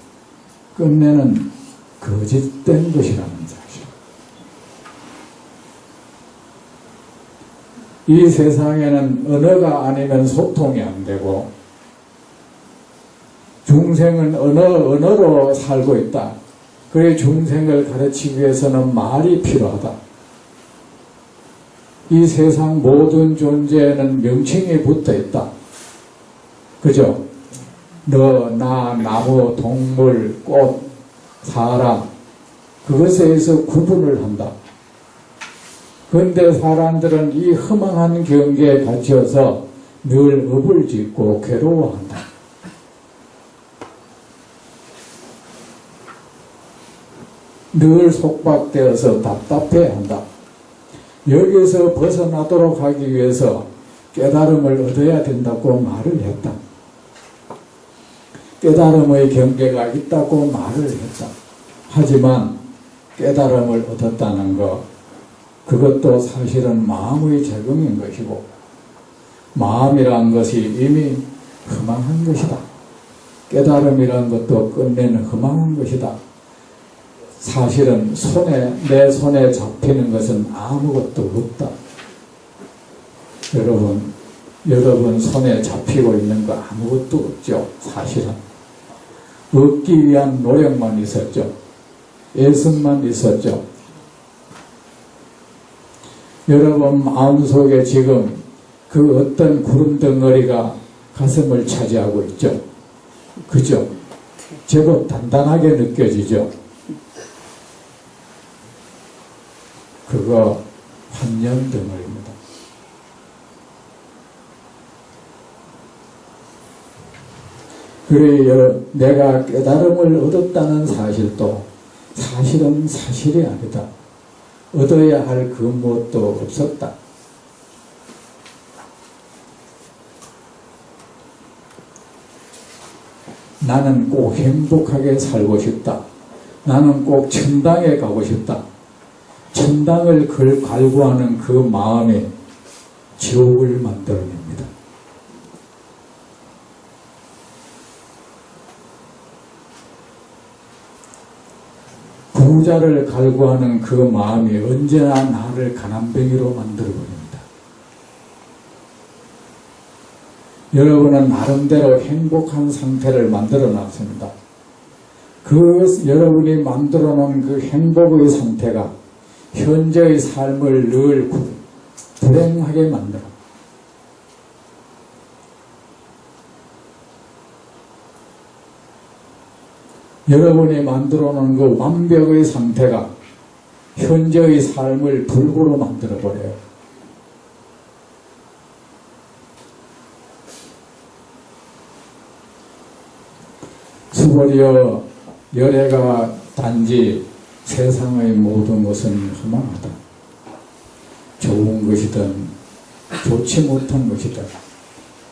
끝내는 거짓된 것이라는 사실. 이 세상에는 언어가 아니면 소통이 안 되고, 중생은 언어로 살고 있다. 그래 중생을 가르치기 위해서는 말이 필요하다. 이 세상 모든 존재에는 명칭이 붙어 있다. 그죠? 너, 나, 나무, 동물, 꽃, 사람, 그것에 의해서 구분을 한다. 그런데 사람들은 이 허망한 경계에 갇혀서 늘 업을 짓고 괴로워한다. 늘 속박되어서 답답해한다. 여기서 벗어나도록 하기 위해서 깨달음을 얻어야 된다고 말을 했다. 깨달음의 경계가 있다고 말을 했다. 하지만 깨달음을 얻었다는 것, 그것도 사실은 마음의 적응인 것이고, 마음이란 것이 이미 허망한 것이다. 깨달음이란 것도 끝내는 허망한 것이다. 사실은 내 손에 잡히는 것은 아무것도 없다. 여러분 손에 잡히고 있는 거 아무것도 없죠. 사실은 얻기 위한 노력만 있었죠. 애씀만 있었죠. 여러분 마음속에 지금 그 어떤 구름 덩어리가 가슴을 차지하고 있죠. 그죠? 제법 단단하게 느껴지죠. 그거 환년 덩어리입니다. 그래 내가 깨달음을 얻었다는 사실도 사실은 사실이 아니다. 얻어야 할 그 무엇도 없었다. 나는 꼭 행복하게 살고 싶다. 나는 꼭 천당에 가고 싶다. 천당을 갈구하는 그 마음이 지옥을 만들어냅니다. 부자를 갈구하는 그 마음이 언제나 나를 가난뱅이로 만들어버립니다. 여러분은 나름대로 행복한 상태를 만들어 놨습니다. 그 여러분이 만들어 놓은 그 행복의 상태가 현재의 삶을 늘 불행하게 만들어. 여러분이 만들어 놓은 그 완벽의 상태가 현재의 삶을 불구로 만들어 버려요. 수고리여 열애가 단지 세상의 모든 것은 허망하다. 좋은 것이든 좋지 못한 것이든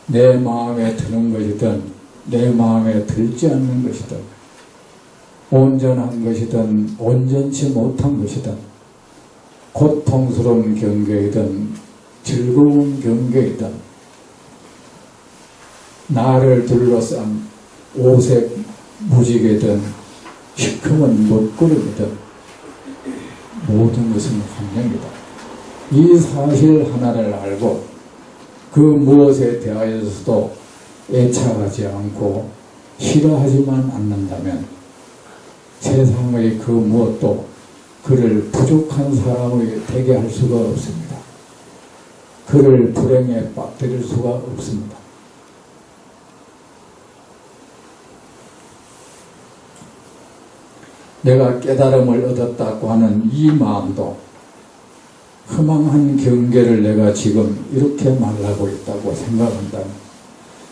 내 마음에 드는 것이든 내 마음에 들지 않는 것이든 온전한 것이든 온전치 못한 것이든 고통스러운 경계이든 즐거운 경계이든 나를 둘러싼 오색 무지개든 시커먼 먹구름이든 모든 것은 환영이다. 이 사실 하나를 알고 그 무엇에 대하여서도 애착하지 않고 싫어하지만 않는다면 세상의 그 무엇도 그를 부족한 사람이 되게 할 수가 없습니다. 그를 불행에 빠뜨릴 수가 없습니다. 내가 깨달음을 얻었다고 하는 이 마음도 허망한 경계를 내가 지금 이렇게 말하고 있다고 생각한다면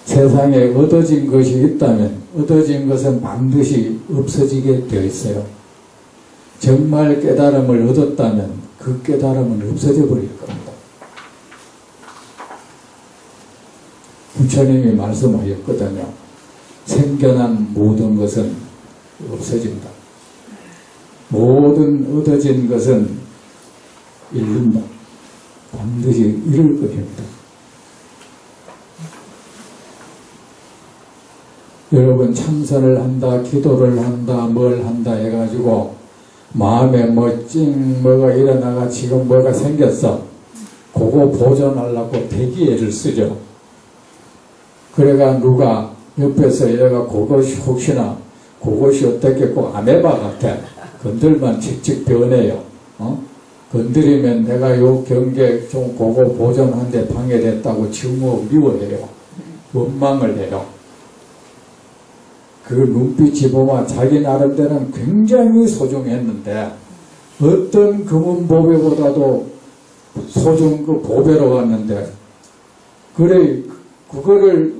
세상에 얻어진 것이 있다면 얻어진 것은 반드시 없어지게 되어 있어요. 정말 깨달음을 얻었다면 그 깨달음은 없어져 버릴 겁니다. 부처님이 말씀하셨거든요. 생겨난 모든 것은 없어진다. 모든 얻어진 것은 잃는다. 반드시 잃을 것입니다. 여러분 참선을 한다, 기도를 한다, 뭘 한다 해가지고 마음에 뭐가 일어나가 지금 뭐가 생겼어. 그거 보존하려고 대기애를 쓰죠. 그래가 누가 옆에서 얘가 그것이 혹시나 그것이 어떻게 꼭 아메바 같아. 건들만 칙칙 변해요. 건드리면 내가 요 경계 좀 그거 보존하는데 방해됐다고 지우고 미워해요. 원망을 해요. 그 눈빛이 보면 자기 나름대로는 굉장히 소중했는데 어떤 금은 보배보다도 소중 그 보배로 갔는데 그래 그거를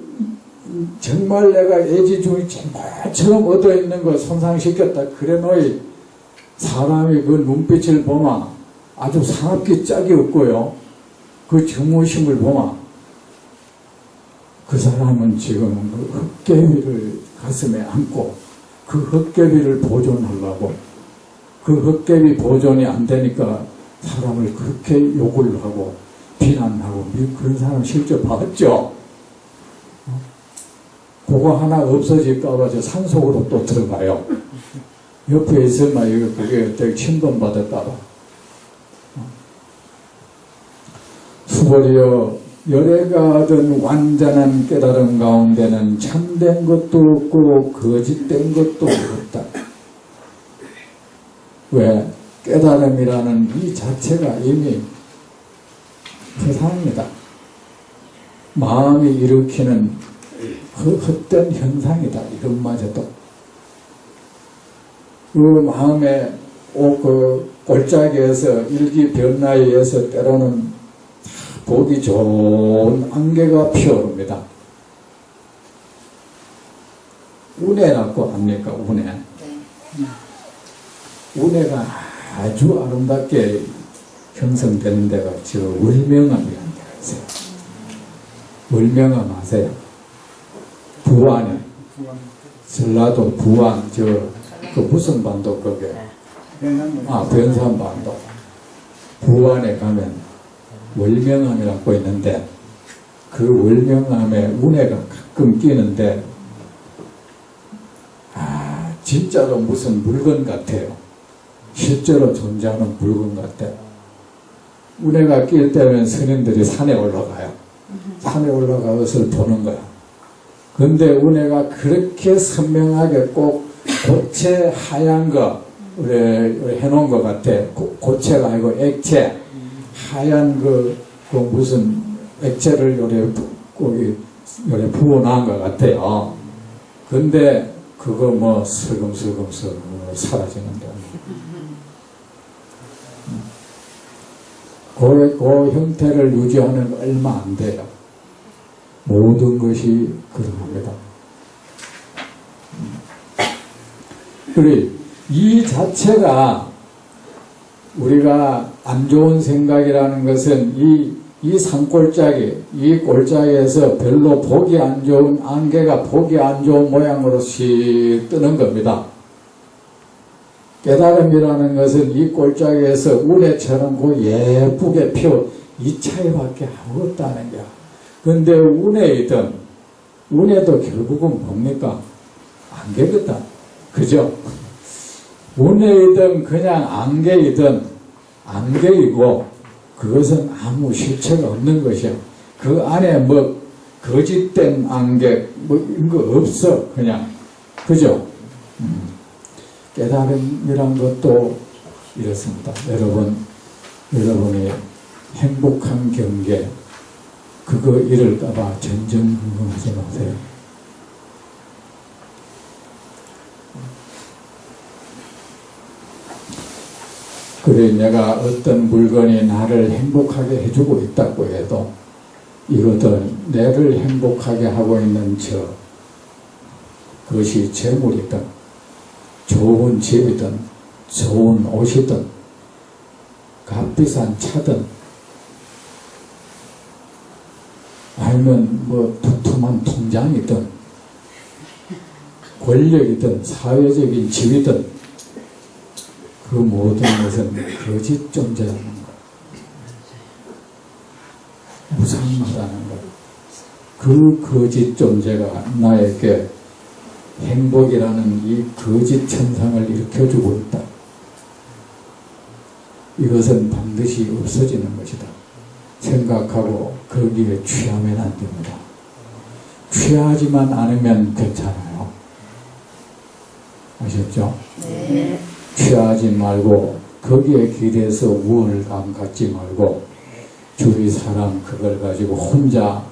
정말 내가 애지중지 정말처럼 얻어있는 걸 손상시켰다. 그래 너희 사람이 그 눈빛을 보면 아주 사납기 짝이 없고요. 그 주무심을 보면 그 사람은 지금 그 헛개비를 가슴에 안고 그 헛개비를 보존하려고 그 헛개비 보존이 안 되니까 사람을 그렇게 욕을 하고 비난하고 그런 사람 실제 봤죠? 그거 하나 없어질까봐 저 산속으로 또 들어가요. 옆에 있으면 이거 그게 되게 침범받을까봐. 수고리여 열애가든 완전한 깨달음 가운데는 참된 것도 없고 거짓된 것도 없다. 왜? 깨달음이라는 이 자체가 이미 세상입니다. 마음이 일으키는 헛된 현상이다. 이것마저도. 그 마음에 그 골짜기에서 일기변화에 의해서 때로는 보기 좋은 안개가 피어오릅니다. 운해라고 합니까? 운해. 네. 운해가 아주 아름답게 형성되는 데가 저 월명암이라는 데가 있어요. 월명암 아세요? 부안에. 전라도 부안, 그 무슨 반도 그게? 변산반도. 부안에 가면 월명암이라고 있는데 그 월명암에 운해가 가끔 끼는데 진짜로 무슨 물건 같아요. 실제로 존재하는 물건 같아요. 운해가 낄 때면 스님들이 산에 올라가요. 산에 올라가 것을 보는 거야. 근데 운해가 그렇게 선명하게 꼭 고체 하얀 거 우리 해놓은 것 같아. 고체가 아니고 액체. 하얀 그 무슨 액체를 요래 부어놓은 것 같아요. 근데 그거 뭐 슬금슬금 사라지는데. 그 형태를 유지하는 거 얼마 안 돼요. 모든 것이 그러합니다. 그리고 이 자체가 우리가 안 좋은 생각이라는 것은 이 산골짜기, 이 골짜기에서 별로 보기 안 좋은 안개가 보기 안 좋은 모양으로 씩 뜨는 겁니다. 깨달음이라는 것은 이 골짜기에서 운해처럼 그 예쁘게 피워 이 차이밖에 아무것도 아닌 거야. 근데 운해이든 운해도 결국은 뭡니까? 안개거든. 그죠? 운해이든 그냥 안개이든 안개이고 그것은 아무 실체가 없는 것이야. 그 안에 뭐 거짓된 안개 뭐 이런 거 없어. 그냥. 그죠? 깨달음이란 것도 이렇습니다. 여러분이 행복한 경계 그거 잃을까봐 전전긍긍하지 마세요. 그래 내가 어떤 물건이 나를 행복하게 해주고 있다고 해도 이것은 나를 행복하게 하고 있는 그것이 재물이든 좋은 집이든 좋은 옷이든 값비싼 차든 아니면 뭐 두툼한 통장이든 권력이든 사회적인 지위든 그 모든 것은 거짓 존재라는 것. 무상하다는 것. 그 거짓 존재가 나에게 행복이라는 이 거짓 천상을 일으켜주고 있다. 이것은 반드시 없어지는 것이다. 생각하고 거기에 취하면 안 됩니다. 취하지만 않으면 괜찮아요. 아셨죠? 네. 취하지 말고 거기에 기대서 우월감 갖지 말고 주위 사람 그걸 가지고 혼자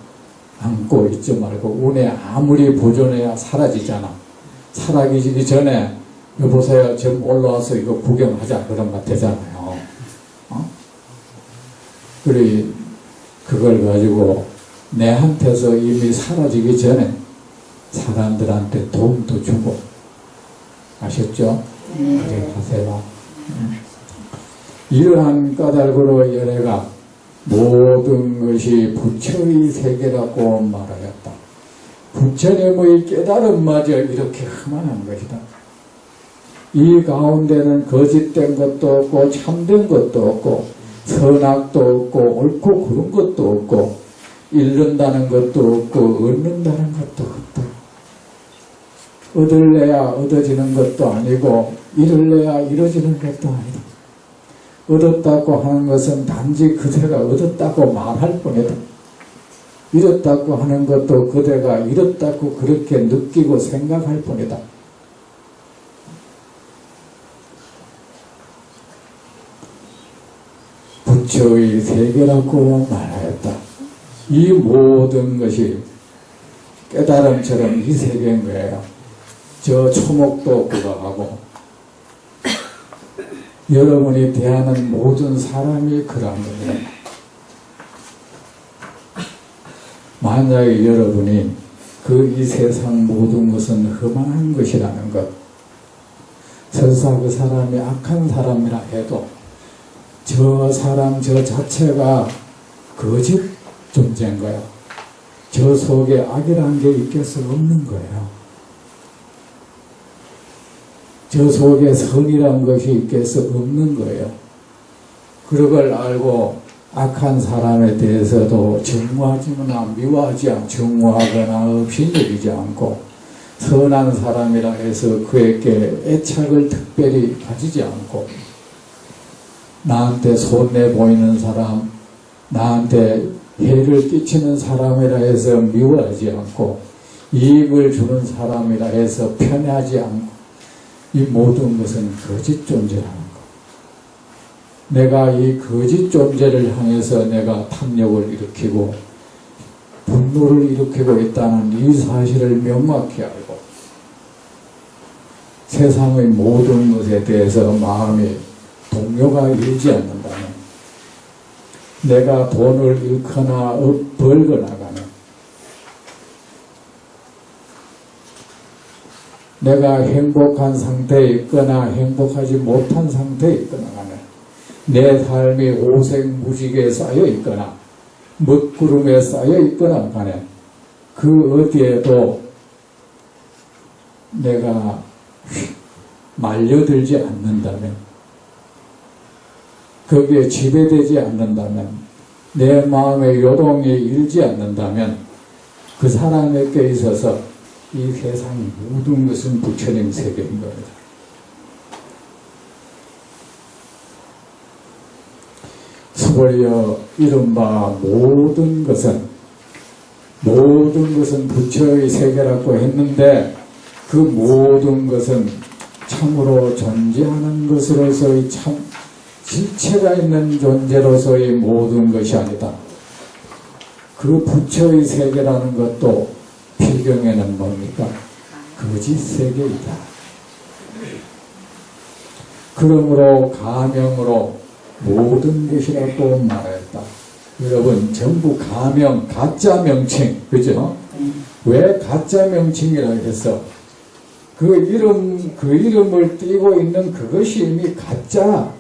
안고 있지 말고 운에 아무리 보존해야 사라지잖아. 사라지기 전에 여보세요 좀 올라와서 이거 구경하자 그런 것 되잖아요. 그래 그걸 가지고 내한테서 이미 사라지기 전에 사람들한테 도움도 주고 아셨죠? 그래 하세요. 이러한 까닭으로 열애가 모든 것이 부처의 세계라고 말하였다. 부처님의 깨달음마저 이렇게 흠한한 것이다. 이 가운데는 거짓된 것도 없고 참된 것도 없고 선악도 없고 옳고 그른 것도 없고 잃는다는 것도 없고 얻는다는 것도 없다. 얻을래야 얻어지는 것도 아니고 잃을래야 잃어지는 것도 아니다. 얻었다고 하는 것은 단지 그대가 얻었다고 말할 뿐이다. 잃었다고 하는 것도 그대가 잃었다고 그렇게 느끼고 생각할 뿐이다. 부처의 세계라고 말하였다. 이 모든 것이 깨달음처럼 이 세계인 거예요. 저 초목도 그거하고 여러분이 대하는 모든 사람이 그러한 거예요. 만약에 여러분이 이 세상 모든 것은 흠한 것이라는 것, 설사 그 사람이 악한 사람이라 해도 저 사람 저 자체가 거짓 존재인 거예요. 저 속에 악이라는 게 있을 수 없는 거예요. 저 속에 선이라는 것이 있을 수 없는 거예요. 그걸 알고 악한 사람에 대해서도 정화하거나 미워하지 않고 정화하거나 없이 여기지 않고 선한 사람이라 해서 그에게 애착을 특별히 가지지 않고 나한테 손해 보이는 사람, 나한테 해를 끼치는 사람이라 해서 미워하지 않고 이익을 주는 사람이라 해서 편애하지 않고 이 모든 것은 거짓 존재라는 것. 내가 이 거짓 존재를 향해서 내가 탐욕을 일으키고 분노를 일으키고 있다는 이 사실을 명확히 알고 세상의 모든 것에 대해서 마음이 동요가 일지 않는다면 내가 돈을 잃거나 벌거나 가는 내가 행복한 상태에 있거나 행복하지 못한 상태에 있거나 간에 내 삶이 오색무직에 쌓여 있거나 먹구름에 쌓여 있거나 간에 그 어디에도 내가 말려들지 않는다면 거기에 지배되지 않는다면 내 마음의 요동이 일지 않는다면 그 사람에게 있어서 이 세상 모든 것은 부처님 세계인 겁니다. 수벌여 이른바 모든 것은 부처의 세계라고 했는데 그 모든 것은 참으로 존재하는 것으로서의 참 실체가 있는 존재로서의 모든 것이 아니다. 그 부처의 세계라는 것도 필경에는 뭡니까? 거짓 세계이다. 그러므로 가명으로 모든 것이라고 말했다. 여러분 전부 가명, 가짜 명칭, 그죠? 왜 가짜 명칭이라고 해서 그 이름을 띠고 있는 그것이 이미 가짜,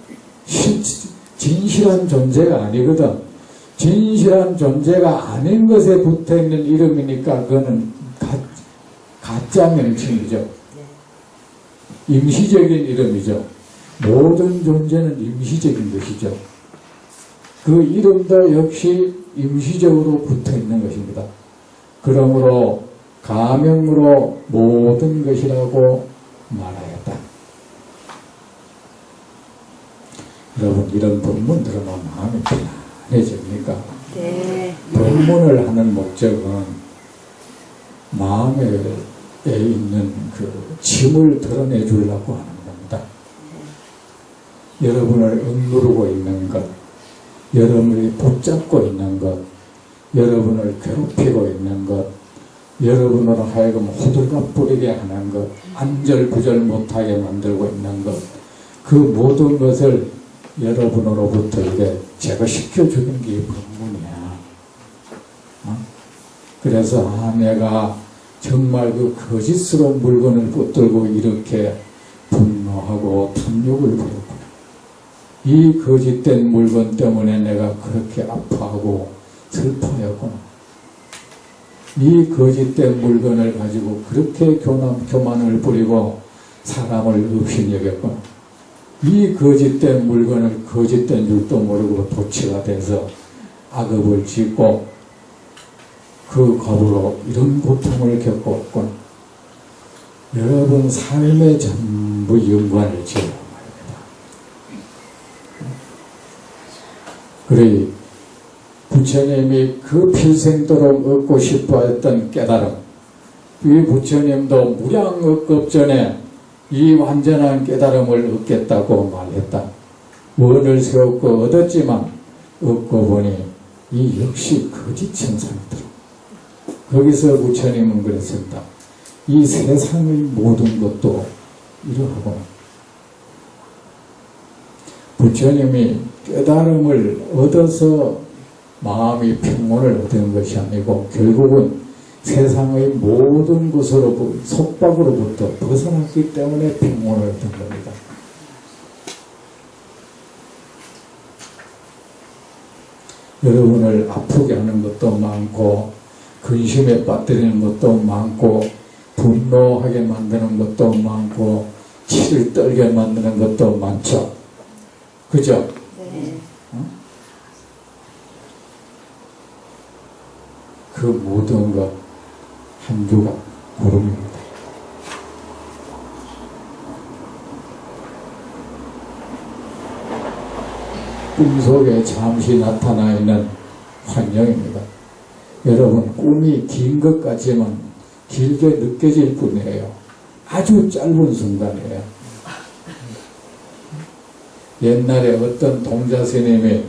진실한 존재가 아니거든. 진실한 존재가 아닌 것에 붙어있는 이름이니까 그거는 가짜 명칭이죠. 임시적인 이름이죠. 모든 존재는 임시적인 것이죠. 그 이름도 역시 임시적으로 붙어있는 것입니다. 그러므로 가명으로 모든 것이라고 말하였다. 여러분 이런 법문 들으면 마음이 편안해집니까? 네. 법문을 하는 목적은 마음에 있는 그 짐을 드러내 주려고 하는 겁니다. 여러분을 억누르고 있는 것, 여러분이 붙잡고 있는 것, 여러분을 괴롭히고 있는 것, 여러분으로 하여금 호들갑 부리게 하는 것, 안절부절 못하게 만들고 있는 것, 그 모든 것을 여러분으로부터 이게 제거시켜주는 게 법문이야. 그래서 내가 정말 그 거짓스러운 물건을 붙들고 이렇게 분노하고 탐욕을 부렸구나. 이 거짓된 물건 때문에 내가 그렇게 아파하고 슬퍼했구나. 이 거짓된 물건을 가지고 그렇게 교만을 부리고 사람을 없이 여겼구나. 이 거짓된 물건을 거짓된 줄도 모르고 도치가 돼서 악업을 짓고 그 겁으로 이런 고통을 겪었구나. 여러분 삶의 전부 연관을 지으란 말입니다. 그래 부처님이 그 필생도록 얻고 싶어 했던 깨달음, 이 부처님도 무량억급 전에 이 완전한 깨달음을 얻겠다고 말했다. 원을 세웠고 얻었지만 얻고 보니 이 역시 거짓 천상이더라. 거기서 부처님은 그랬습니다. 이 세상의 모든 것도 이러하고 부처님이 깨달음을 얻어서 마음이 평온을 얻은 것이 아니고 결국은 세상의 모든 것으로 속박으로부터 벗어났기 때문에 평온을 얻은 겁니다. 여러분을 아프게 하는 것도 많고 근심에 빠뜨리는 것도 많고 분노하게 만드는 것도 많고 치를 떨게 만드는 것도 많죠. 그죠? 네. 그 모든 것 한주가 구름입니다. 꿈속에 잠시 나타나 있는 환영입니다. 여러분 꿈이 긴 것 같지만 길게 느껴질 뿐이에요. 아주 짧은 순간이에요. 옛날에 어떤 동자 스님이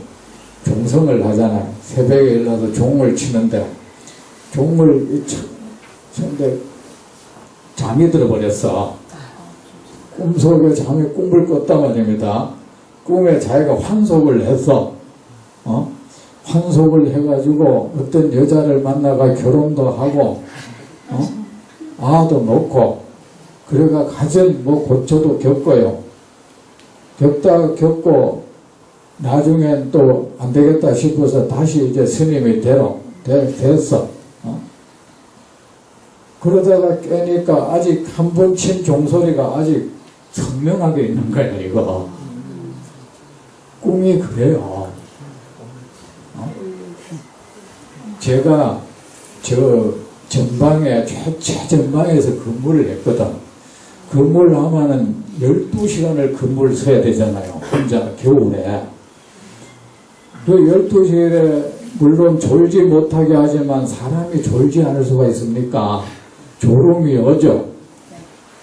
종성을 하잖아요. 새벽에 일어나서 종을 치는데 종을 치는데 잠이 들어버렸어. 꿈속에 잠이 꿈을 꿨단 말입니다. 꿈에 자기가 환속을 했어. 환속을 해가지고 어떤 여자를 만나가 결혼도 하고 아도 놓고 그래가 가정 고초도 겪어요. 겪고 나중엔 또 안 되겠다 싶어서 다시 이제 스님이 됐어. 그러다가 깨니까 아직 한 번 친 종소리가 아직 선명하게 있는 거야, 이거. 꿈이 그래요. 제가 저 전방에, 최전방에서 근무를 했거든. 근무를 하면은 12시간을 근무를 서야 되잖아요. 혼자 겨울에. 그 12시간에 물론 졸지 못하게 하지만 사람이 졸지 않을 수가 있습니까? 졸음이 오죠.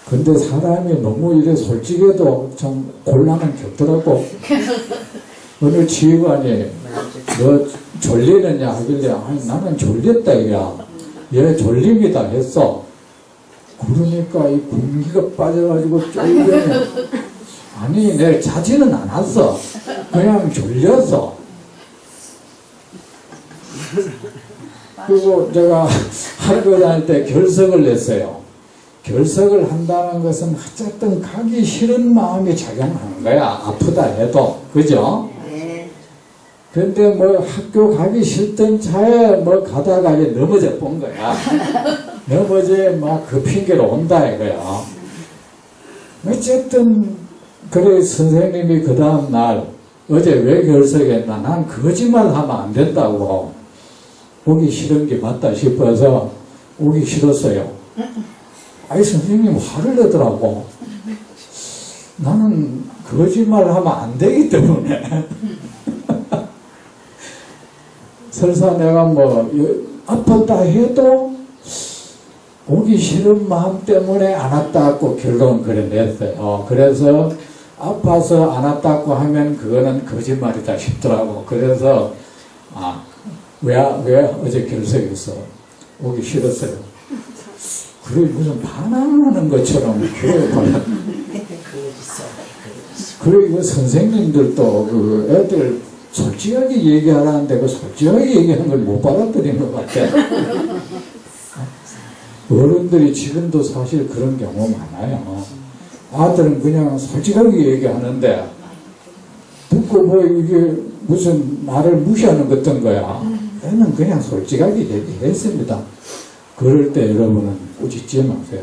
근데 사람이 너무 이래 솔직해도 좀 곤란한 게 없더라고. 어느 지휘관이 너 졸리느냐 하길래 아니 나는 졸렸다 이야. 얘 졸립니다 했어. 그러니까 이 공기가 빠져가지고 쫄려네. 아니 내가 자지는 않았어. 그냥 졸렸어. 그리고 제가 학교 다닐 때 결석을 냈어요. 결석을 한다는 것은 어쨌든 가기 싫은 마음이 작용하는 거야. 아프다 해도. 그죠? 네. 근데 뭐 학교 가기 싫던 차에 뭐 가다가 이제 넘어져 본 거야. 넘어져 막 그 핑계로 온다 이거야. 어쨌든 그래 선생님이 그 다음 날 어제 왜 결석했나? 난 거짓말 하면 안 된다고. 오기 싫은 게 맞다 싶어서 오기 싫었어요. 아이 선생님 화를 내더라고. 나는 거짓말 하면 안 되기 때문에. 설사 내가 뭐 아팠다 해도 오기 싫은 마음 때문에 안 왔다고 결론은 그래 냈어요. 그래서 아파서 안 왔다고 하면 그거는 거짓말이다 싶더라고. 그래서 왜 어제 결석했어? 오기 싫었어요. 그래 무슨 반항하는 것처럼 그래 그래 이거 선생님들도 그 애들 솔직하게 얘기하라는데 그 솔직하게 얘기하는 걸 못 받아들인 것 같아. 어른들이 지금도 사실 그런 경우 많아요. 아들은 그냥 솔직하게 얘기하는데 듣고 뭐 이게 무슨 나를 무시하는 것 같은 거야. 얘는 그냥 솔직하게 얘기했습니다. 그럴 때 여러분은 꾸짖지 마세요.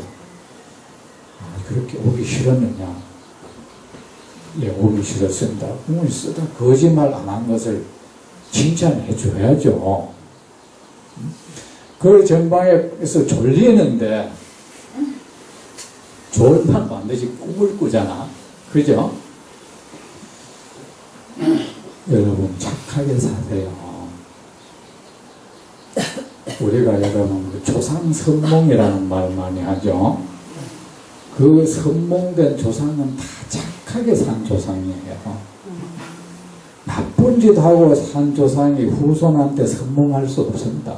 아, 그렇게 오기 싫었느냐? 예, 오기 싫었습니다. 꿈을 쓰다 거짓말 안 한 것을 칭찬해 줘야죠. 그 전방에서 졸리는데 졸면 반드시 꿈을 꾸잖아. 그죠? 여러분 착하게 사세요. 우리가 여러분 그 조상선몽이라는 말 많이 하죠. 그 선몽된 조상은 다 착하게 산 조상이에요. 나쁜 짓 하고 산 조상이 후손한테 선몽할 수 없습니다.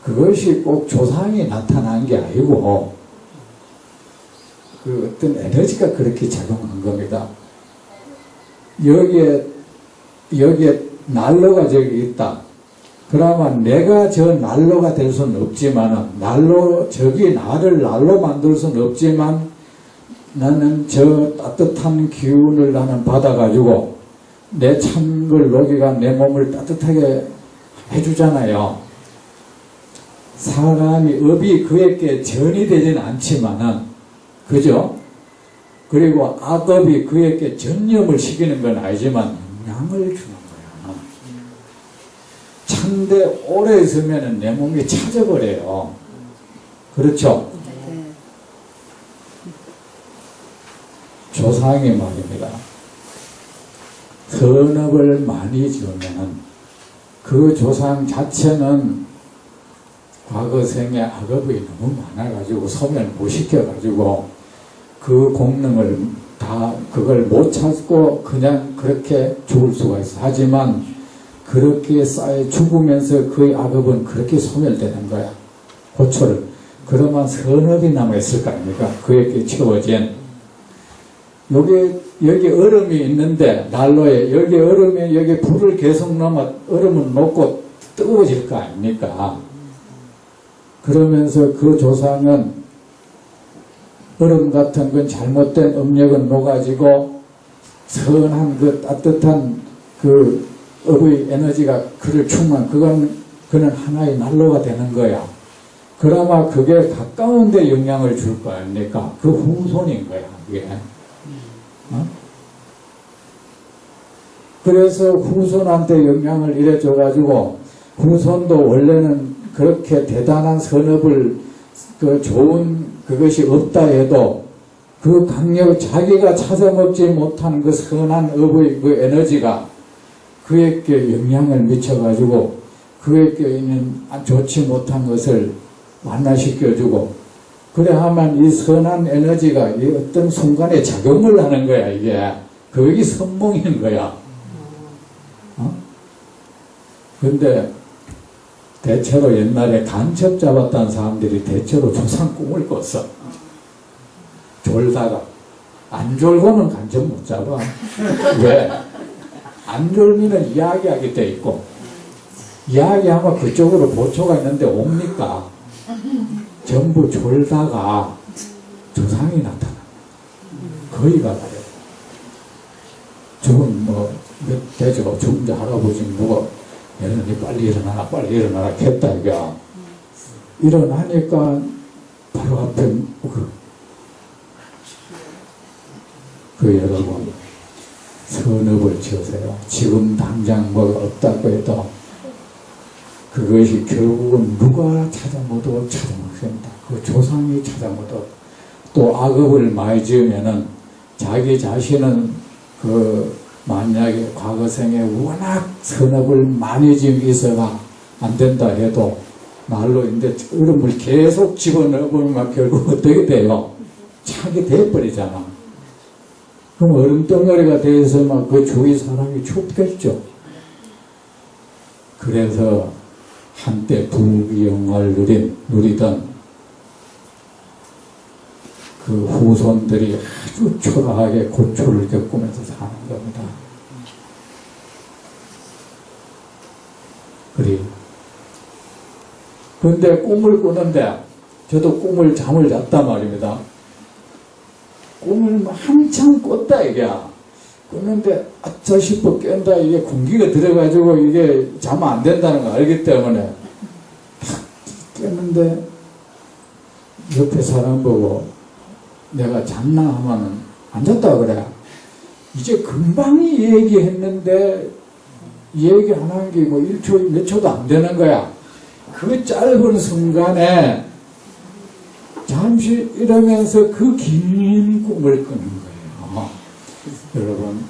그것이 꼭 조상이 나타난 게 아니고 그 어떤 에너지가 그렇게 작용한 겁니다. 여기에 난로가 저기 있다. 그러면 내가 저 난로가 될 수는 없지만은 저기 나를 난로 만들 수는 없지만 나는 저 따뜻한 기운을 나는 받아가지고 내 찬 걸 녹이가 내 몸을 따뜻하게 해주잖아요. 사람이 업이 그에게 전이 되지는 않지만은 그죠? 그리고 악업이 그에게 전염을 시키는 건 아니지만 영향을 주는 거야. 찬데 오래 있으면 내 몸이 차져버려요. 그렇죠? 네. 조상이 말입니다. 선업을 많이 지으면은 그 조상 자체는 과거 생에 악업이 너무 많아가지고 소멸 못 시켜가지고 그 공능을 다 그걸 못 찾고 그냥 그렇게 죽을 수가 있어. 하지만 그렇게 쌓여 죽으면서 그의 악업은 그렇게 소멸되는 거야. 고초를. 그러면 선업이 남아있을 거 아닙니까? 그에게 채워진. 여기 얼음이 있는데 난로에 여기 얼음이 여기 불을 계속 넣으면 얼음은 녹고 뜨거워질 거 아닙니까? 그러면서 그 조상은 얼음 같은 건 잘못된 음력은 녹아지고 선한 그 따뜻한 그 업의 에너지가 그를 충만 그는 하나의 난로가 되는 거야. 그나마 그게 가까운 데 영향을 줄 거 아닙니까? 그 후손인 거야, 그게. 어? 그래서 후손한테 영향을 이래줘가지고 후손도 원래는 그렇게 대단한 선업을 그 좋은 그것이 없다 해도 그 강력 자기가 찾아먹지 못한 그 선한 업의 그 에너지가 그에게 영향을 미쳐가지고 그에게 있는 좋지 못한 것을 완화시켜주고 그래 하면 이 선한 에너지가 이 어떤 순간에 작용을 하는 거야. 이게 그게 선몽인 거야. 근데 대체로 옛날에 간첩 잡았다는 사람들이 대체로 조상 꿈을 꿨어. 졸다가. 안 졸고는 간첩 못 잡아. 왜? 안 졸면 이야기하게 돼 있고 이야기하면 그쪽으로 보초가 있는데 옵니까? 전부 졸다가 조상이 나타나. 거의가 그래. 죽은 몇 되죠. 죽은 할아버지 누가 얘는 빨리 일어나라 했다 이거. 일어나니까 바로 앞에 그 여러분 선업을 지으세요. 지금 당장 뭐가 없다고 해도 그것이 결국은 누가 찾아모도 찾아먹습니다. 그 조상이 찾아모도 또 악업을 많이 지으면은 자기 자신은 그 만약에 과거 생에 워낙 선업을 많이 지은 있어가 안 된다 해도 말로 인데 얼음을 계속 집어넣으면 결국 어떻게 돼요? 차게 돼버리잖아. 그럼 얼음덩어리가 돼서 막 그 주위 사람이 춥겠죠. 그래서 한때 부귀영화를 누리던 그 후손들이 아주 초라하게 고초를 겪으면서 사는 겁니다. 그런데 꿈을 꾸는데 저도 잠을 잤단 말입니다. 꿈을 한참 꿨다 이게. 꿨는데 아차 싶어 깬다. 이게 공기가 들어가지고 이게 자면 안 된다는 거 알기 때문에 탁 깼는데 옆에 사람 보고 내가 잤나 하면은 안 잤다 그래. 이제 금방 이 얘기했는데 이 얘기 안 한 게 뭐 1초 몇 초도 안 되는 거야. 그 짧은 순간에 잠시 이러면서 그 긴 꿈을 꾸는 거예요. 여러분,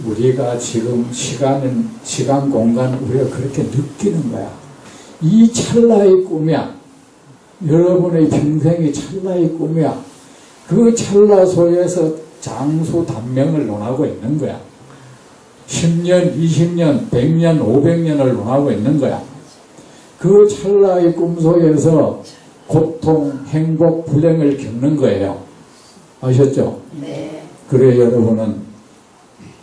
우리가 지금 시간, 공간, 우리가 그렇게 느끼는 거야. 이 찰나의 꿈이야. 여러분의 평생이 찰나의 꿈이야. 그 찰나 속에서 장수 단명을 논하고 있는 거야. 10년, 20년, 100년, 500년을 논하고 있는 거야. 그 찰나의 꿈 속에서 고통, 행복, 불행을 겪는 거예요. 아셨죠? 네. 그래 여러분은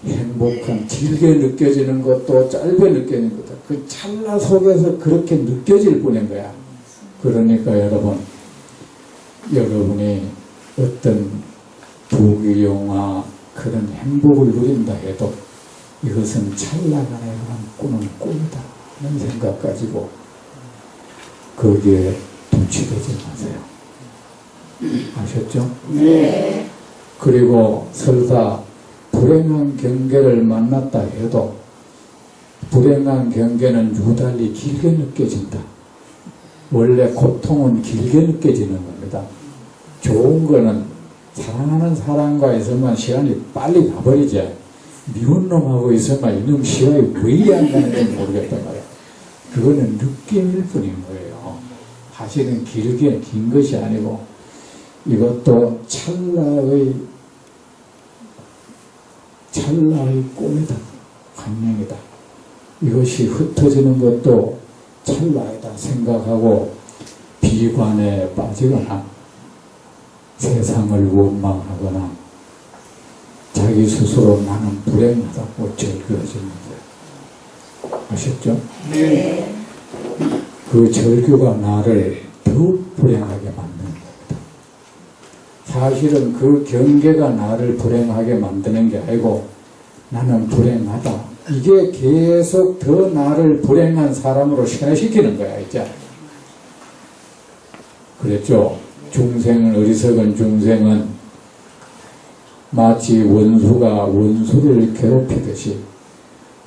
행복한 길게 느껴지는 것도 짧게 느껴지는 것도 그 찰나 속에서 그렇게 느껴질 뿐인 거야. 그러니까 여러분이 어떤 부귀영화 그런 행복을 누린다 해도 이것은 찰나간에 꾸는 꿈이다 하는 생각 가지고 거기에 동치되지 마세요. 아셨죠? 네. 그리고 설사 불행한 경계를 만났다 해도 불행한 경계는 유달리 길게 느껴진다. 원래 고통은 길게 느껴지는 겁니다. 좋은 거는 사랑하는 사람과 있으면 시간이 빨리 가버리지. 미운 놈하고 있으면 이놈 시간이 왜 이리 안 가는지 모르겠단 말이야. 그거는 느낌일 뿐인 거예요. 사실은 긴 것이 아니고 이것도 찰나의 꿈이다. 관념이다. 이것이 흩어지는 것도 찰나이다 생각하고 비관에 빠지거나 세상을 원망하거나 자기 스스로 나는 불행하다고 절규하시는 거예요. 아셨죠? 네. 그 절규가 나를 더욱 불행하게 만드는 겁니다. 사실은 그 경계가 나를 불행하게 만드는 게 아니고 나는 불행하다. 이게 계속 더 나를 불행한 사람으로 시키는 거야, 이제. 그랬죠? 어리석은 중생은 마치 원수가 원수를 괴롭히듯이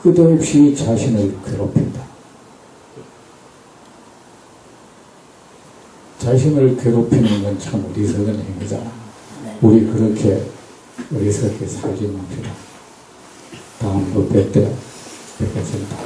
끝없이 자신을 괴롭힌다. 자신을 괴롭히는 건 참 어리석은 행위잖아. 우리 그렇게 어리석게 살지 맙시다. 다음 번 뵙겠습니다.